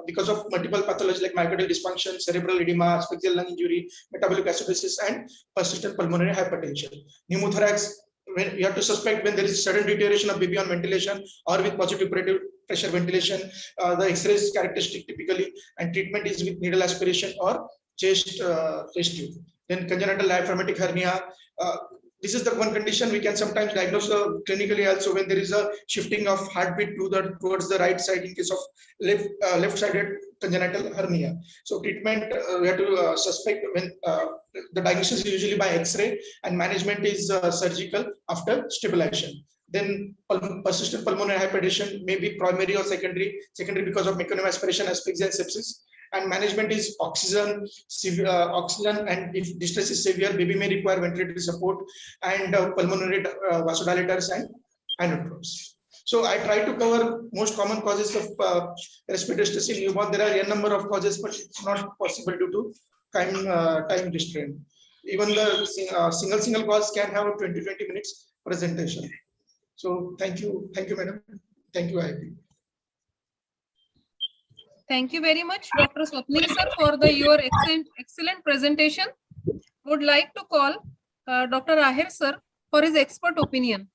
because of multiple pathologies like myocardial dysfunction, cerebral edema, asphyxial lung injury, metabolic acidosis, and persistent pulmonary hypertension. Pneumothorax, when you have to suspect when there is sudden deterioration of baby on ventilation or with positive pressure ventilation. The X-ray is characteristic typically, and treatment is with needle aspiration or chest tube. Then congenital diaphragmatic hernia. this is the one condition we can sometimes diagnose clinically also when there is a shifting of heartbeat towards the right side in case of left-sided congenital hernia. So treatment we have to suspect when the diagnosis is usually by X-ray and management is surgical after stabilization. Then persistent pulmonary hypertension may be primary or secondary because of meconium respiration, asphyxia, and sepsis. And management is oxygen, and if distress is severe, baby may require ventilatory support and pulmonary vasodilators and inotropes. So I try to cover most common causes of respiratory stress in newborn. There are a number of causes, but it's not possible due to time restraint. Even the single cause can have a 20 minutes presentation. So thank you, madam. Thank you, IP. Thank you very much, Dr. Swapnil sir, for your excellent presentation. Would like to call Dr. Ahir sir for his expert opinion.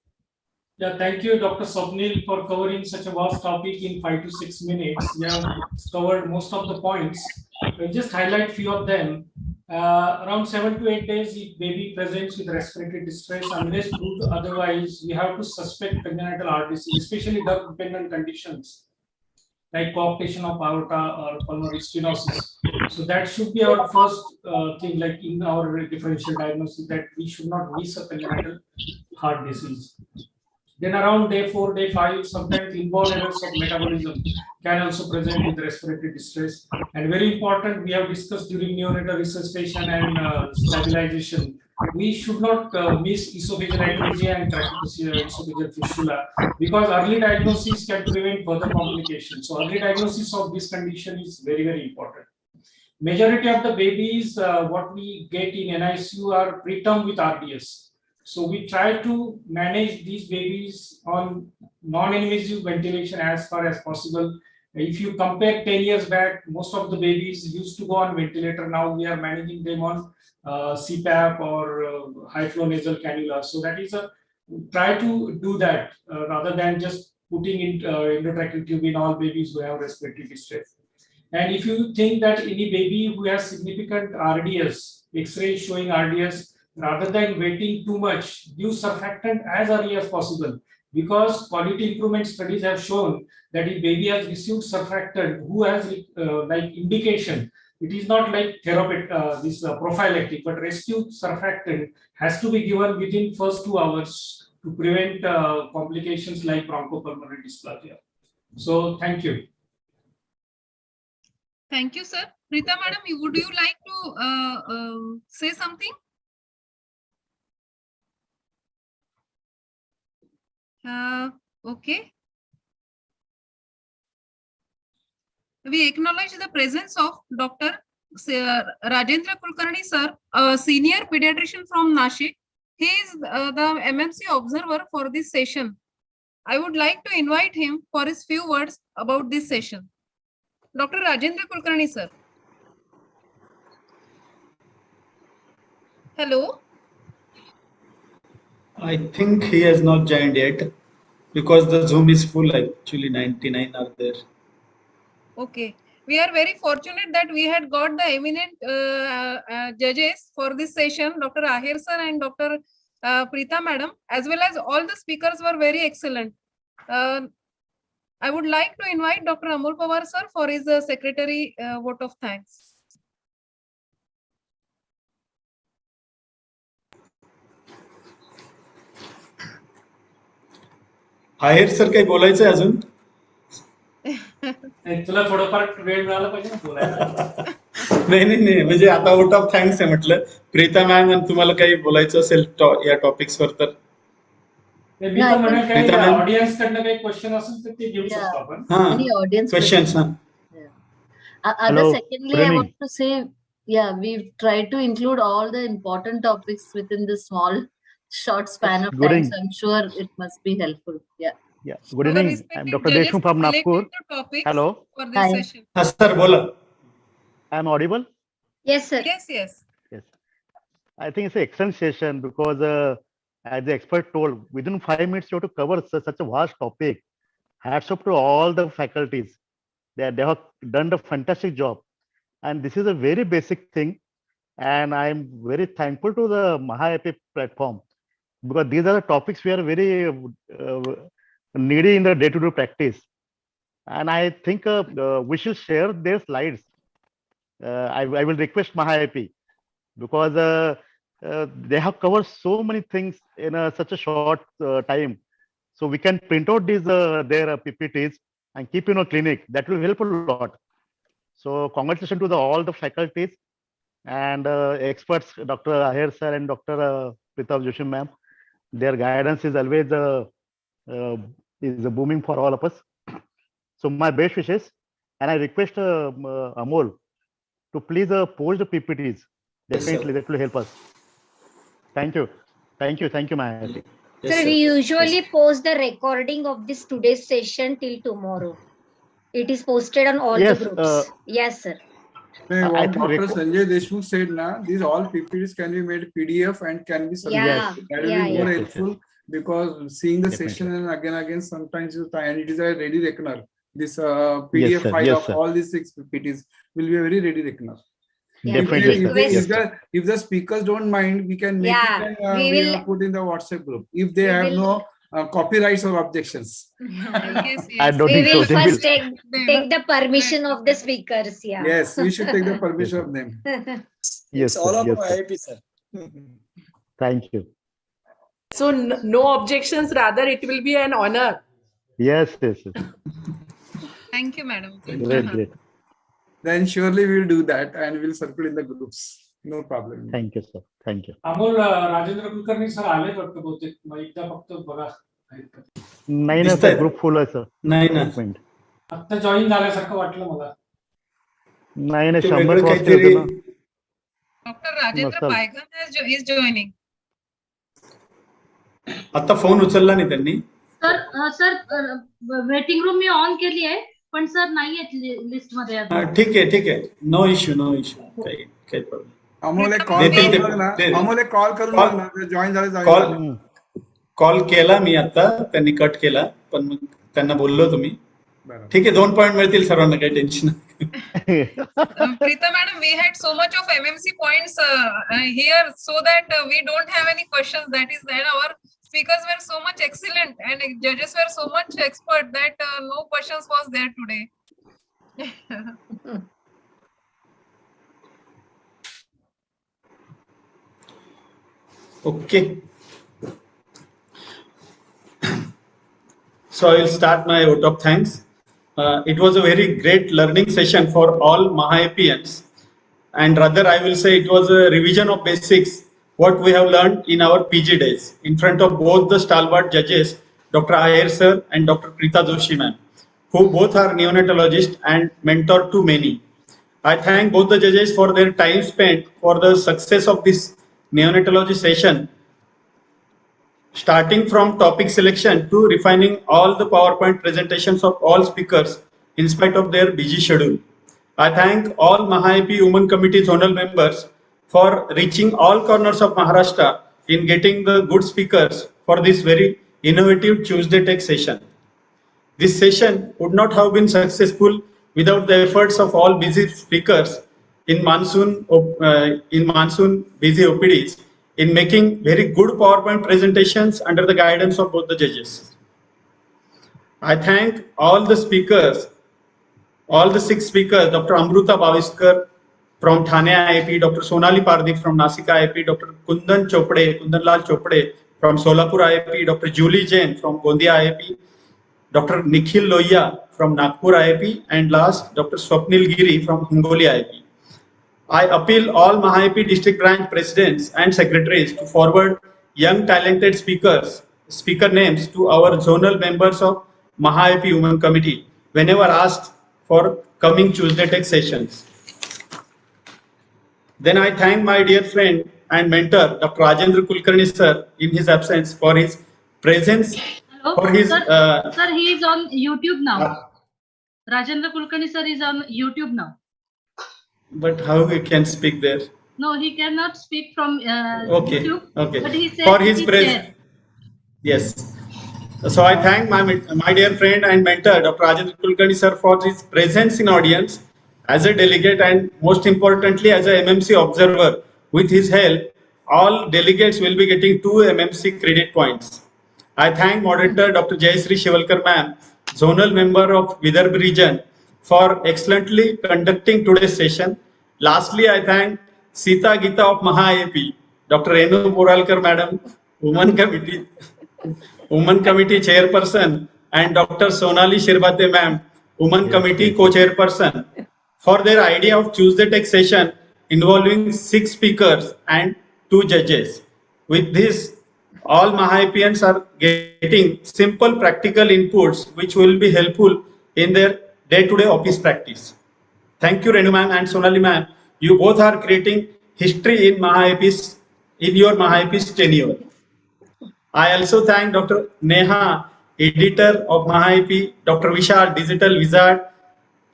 Yeah, thank you, Dr. Swapnil, for covering such a vast topic in 5 to 6 minutes. You have covered most of the points. I'll just highlight few of them. Around 7 to 8 days, if baby presents with respiratory distress, unless proved otherwise, we have to suspect congenital heart disease, especially drug-dependent conditions like cooptation of aorta or pulmonary stenosis. So that should be our first thing, like in our differential diagnosis, that we should not miss a congenital heart disease. Then around day 4, day 5, sometimes inborn errors of metabolism can also present with respiratory distress. And very important, we have discussed during neonatal resuscitation and stabilization, we should not miss esophageal atresia and esophageal fistula, because early diagnosis can prevent further complications. So early diagnosis of this condition is very, very important. Majority of the babies, what we get in NICU are preterm with RDS. So we try to manage these babies on non-invasive ventilation as far as possible. If you compare 10 years back, most of the babies used to go on ventilator. Now we are managing them on CPAP or high flow nasal cannula. So that is try to do that rather than just putting in endotracheal tube in all babies who have respiratory distress. And if you think that any baby who has significant RDS, X-ray showing RDS, rather than waiting too much, use surfactant as early as possible, because quality improvement studies have shown that if baby has received surfactant who has like indication, it is not like therapeutic, prophylactic, but rescue surfactant has to be given within first 2 hours to prevent complications like bronchopulmonary dysplasia. So thank you. Thank you, sir. Rita madam, would you like to say something? Okay. We acknowledge the presence of Dr. Rajendra Kulkarni sir, a senior pediatrician from Nashik. He is the MMC observer for this session. I would like to invite him for his few words about this session. Dr. Rajendra Kulkarni sir. Hello. I think he has not joined yet because the Zoom is full. Actually, 99 are there. Okay. We are very fortunate that we had got the eminent judges for this session, Dr. Ahir sir and Dr. Preeta madam, as well as all the speakers were very excellent. I would like to invite Dr. Amol Pawar sir for his secretary vote of thanks. Aher sir काही बोलायचं अजून? तुला थोडंफार वेळ मिळाला पाहिजे ना बोलायला. नाही म्हणजे आता आउट ऑफ थँक्स आहे म्हटलं. प्रीता मॅम आणि तुम्हाला काही बोलायचं असेल या टॉपिक्स वर तर मी तर म्हणेल काही ऑडियन्स कडनं काही क्वेश्चन असेल तर ते घेऊ शकतो आपण. Any audience questions? Secondly, I want to say, we've tried to include all the important topics within this small, short span of time. So I'm sure it must be helpful. Yeah. Good evening. I'm Dr. Deshmukh from Nagpur. Hello. For this session. Sir, bola. I'm audible? Yes, sir. Yes. I think it's an excellent session because as the expert told, within 5 minutes you have to cover such a vast topic. Hats off to all the faculties. They have done a fantastic job. And this is a very basic thing. And I'm very thankful to the MahaAP platform because these are the topics we are very needy in the day-to-day practice. And I think we should share their slides. I will request Maha-IP, because they have covered so many things in such a short time. So we can print out these their PPTs and keep in a clinic. That will help a lot. So congratulations to all the faculties and experts, Dr. Ahir sir and Dr. Preterm Joshi ma'am. Their guidance is always booming for all of us. So my best wishes, and I request Amol to please post the PPTs. Definitely, that will help us. Thank you, Maha. Sir, we usually post the recording of this today's session till tomorrow. It is posted on all the groups. Yes, sir. What Dr. Sanjay Deshmukh said, these all PPTs can be made PDF and can be submitted. Yeah, That will be more helpful, because seeing the session and again sometimes and it is a ready reckoner. This PDF file of all these 6 PPTs will be a very ready reckoner. Definitely. If the speakers don't mind, we can make it and we will put in the WhatsApp group. If they have no copyrights or objections. I don't We think will so. first take the permission of the speakers. Yeah. Yes, we should take the permission of them. Yes, all of yes, my sir. IP, sir. Thank you. So no objections, rather it will be an honor. Yes. Thank you, madam. Great. Then surely we will do that and we'll circulate in the groups. No problem. Thank you, sir. Thank you. Amol Rajendra Kulkarni sir आले वाटतं बहुतेक, मग एकदा फक्त बघा. नाही ना sir, group full आहे sir. नाही ना. आता जॉईन झाल्यासारखं वाटलं मला. नाही 100 क्रॉस केलं ना. Dr. Rajendra Paigan is joining. आता फोन उचलला नाही त्यांनी. Sir waiting room me on केली आहे, पण सर नाही आहेत लिस्ट मध्ये. ठीक आहे. No issue. काही प्रॉब्लेम. अमोल कॉल करून जॉईन झाले. कॉल केला मी आता, त्यांनी कट केला, पण मग त्यांना बोललो तुम्ही. ठीक आहे, 2 पॉइंट मिळतील सर्वांना, काही टेन्शन नाही. Preeta madam, we had so much of MMC points here, so that we don't have any questions. That is that our speakers were so much excellent and judges were so much expert that no questions was there today. Okay. So I will start my vote of thanks. It was a very great learning session for all Maha-IPians, and rather I will say it was a revision of basics, what we have learned in our PG days, in front of both the stalwart judges, Dr. Ahir sir and Dr. Preeta Joshi ma'am, who both are neonatologists and mentor to many. I thank both the judges for their time spent for the success of this neonatology session, starting from topic selection to refining all the PowerPoint presentations of all speakers in spite of their busy schedule. I thank all Maha-IP Women Committee zonal members for reaching all corners of Maharashtra in getting the good speakers for this very innovative Tuesday Tech session. This session would not have been successful without the efforts of all busy speakers in monsoon busy OPDs in making very good PowerPoint presentations under the guidance of both the judges. I thank all the speakers, all the 6 speakers, Dr. Amrita Bhaviskar from Thane IIP, Dr. Sonali Pardi from Nasika IIP, Dr. Kundanlal Chopde from Solapur IIP, Dr. Julie Jain from Gondia IIP, Dr. Nikhil Lohiya from Nagpur IIP, and last, Dr. Swapnil Giri from Hingoli IIP. I appeal all Maha-IP district branch presidents and secretaries to forward young talented speaker names to our zonal members of Maha-IP Women Committee whenever asked for coming Tuesday Tech sessions. Then I thank my dear friend and mentor, Dr. Rajendra Kulkarni sir, in his absence, for his presence. Hello, for his, sir, he is on YouTube now. Rajendra Kulkarni sir is on YouTube now. But how he can speak there? No, he cannot speak from YouTube. Okay. But he said For his presence. Yes. So I thank my dear friend and mentor, Dr. Rajendra Kulkarni sir, for his presence in audience as a delegate and most importantly as a MMC observer. With his help, all delegates will be getting 2 MMC credit points. I thank moderator Dr. Jayashree Shivalkar ma'am, zonal member of Vidarbha region, for excellently conducting today's session. Lastly, I thank Sita Gita of Maha-AP, Dr. Renu Poralkar madam, Women Committee Chairperson, and Dr. Sonali Shirbate ma'am, Women Committee Co-Chairperson, for their idea of Tuesday Tech session involving 6 speakers and 2 judges. With this, all Maha-APians are getting simple practical inputs which will be helpful in their day-to-day office practice. Thank you, Renu ma'am and Sonali ma'am. You both are creating history in Maha-AP's, in your Maha-AP's tenure. I also thank Dr. Neha, editor of Maha-AP, Dr. Vishal, digital wizard,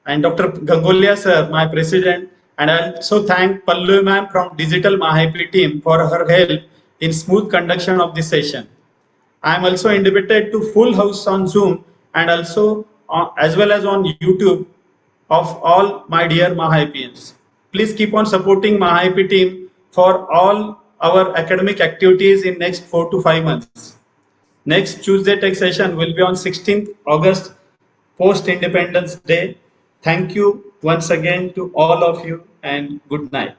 and Dr. Gangolia sir, my president. And I also thank Pallu ma'am from digital Maha-AP team for her help in smooth conduction of this session. I am also indebted to full house on Zoom and also as well as on YouTube of all my dear Maha-APians. Please keep on supporting Maha-AP team for all our academic activities in next 4 to 5 months. Next Tuesday Tech session will be on 16th August, post Independence Day. Thank you once again to all of you and good night.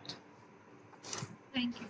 Thank you.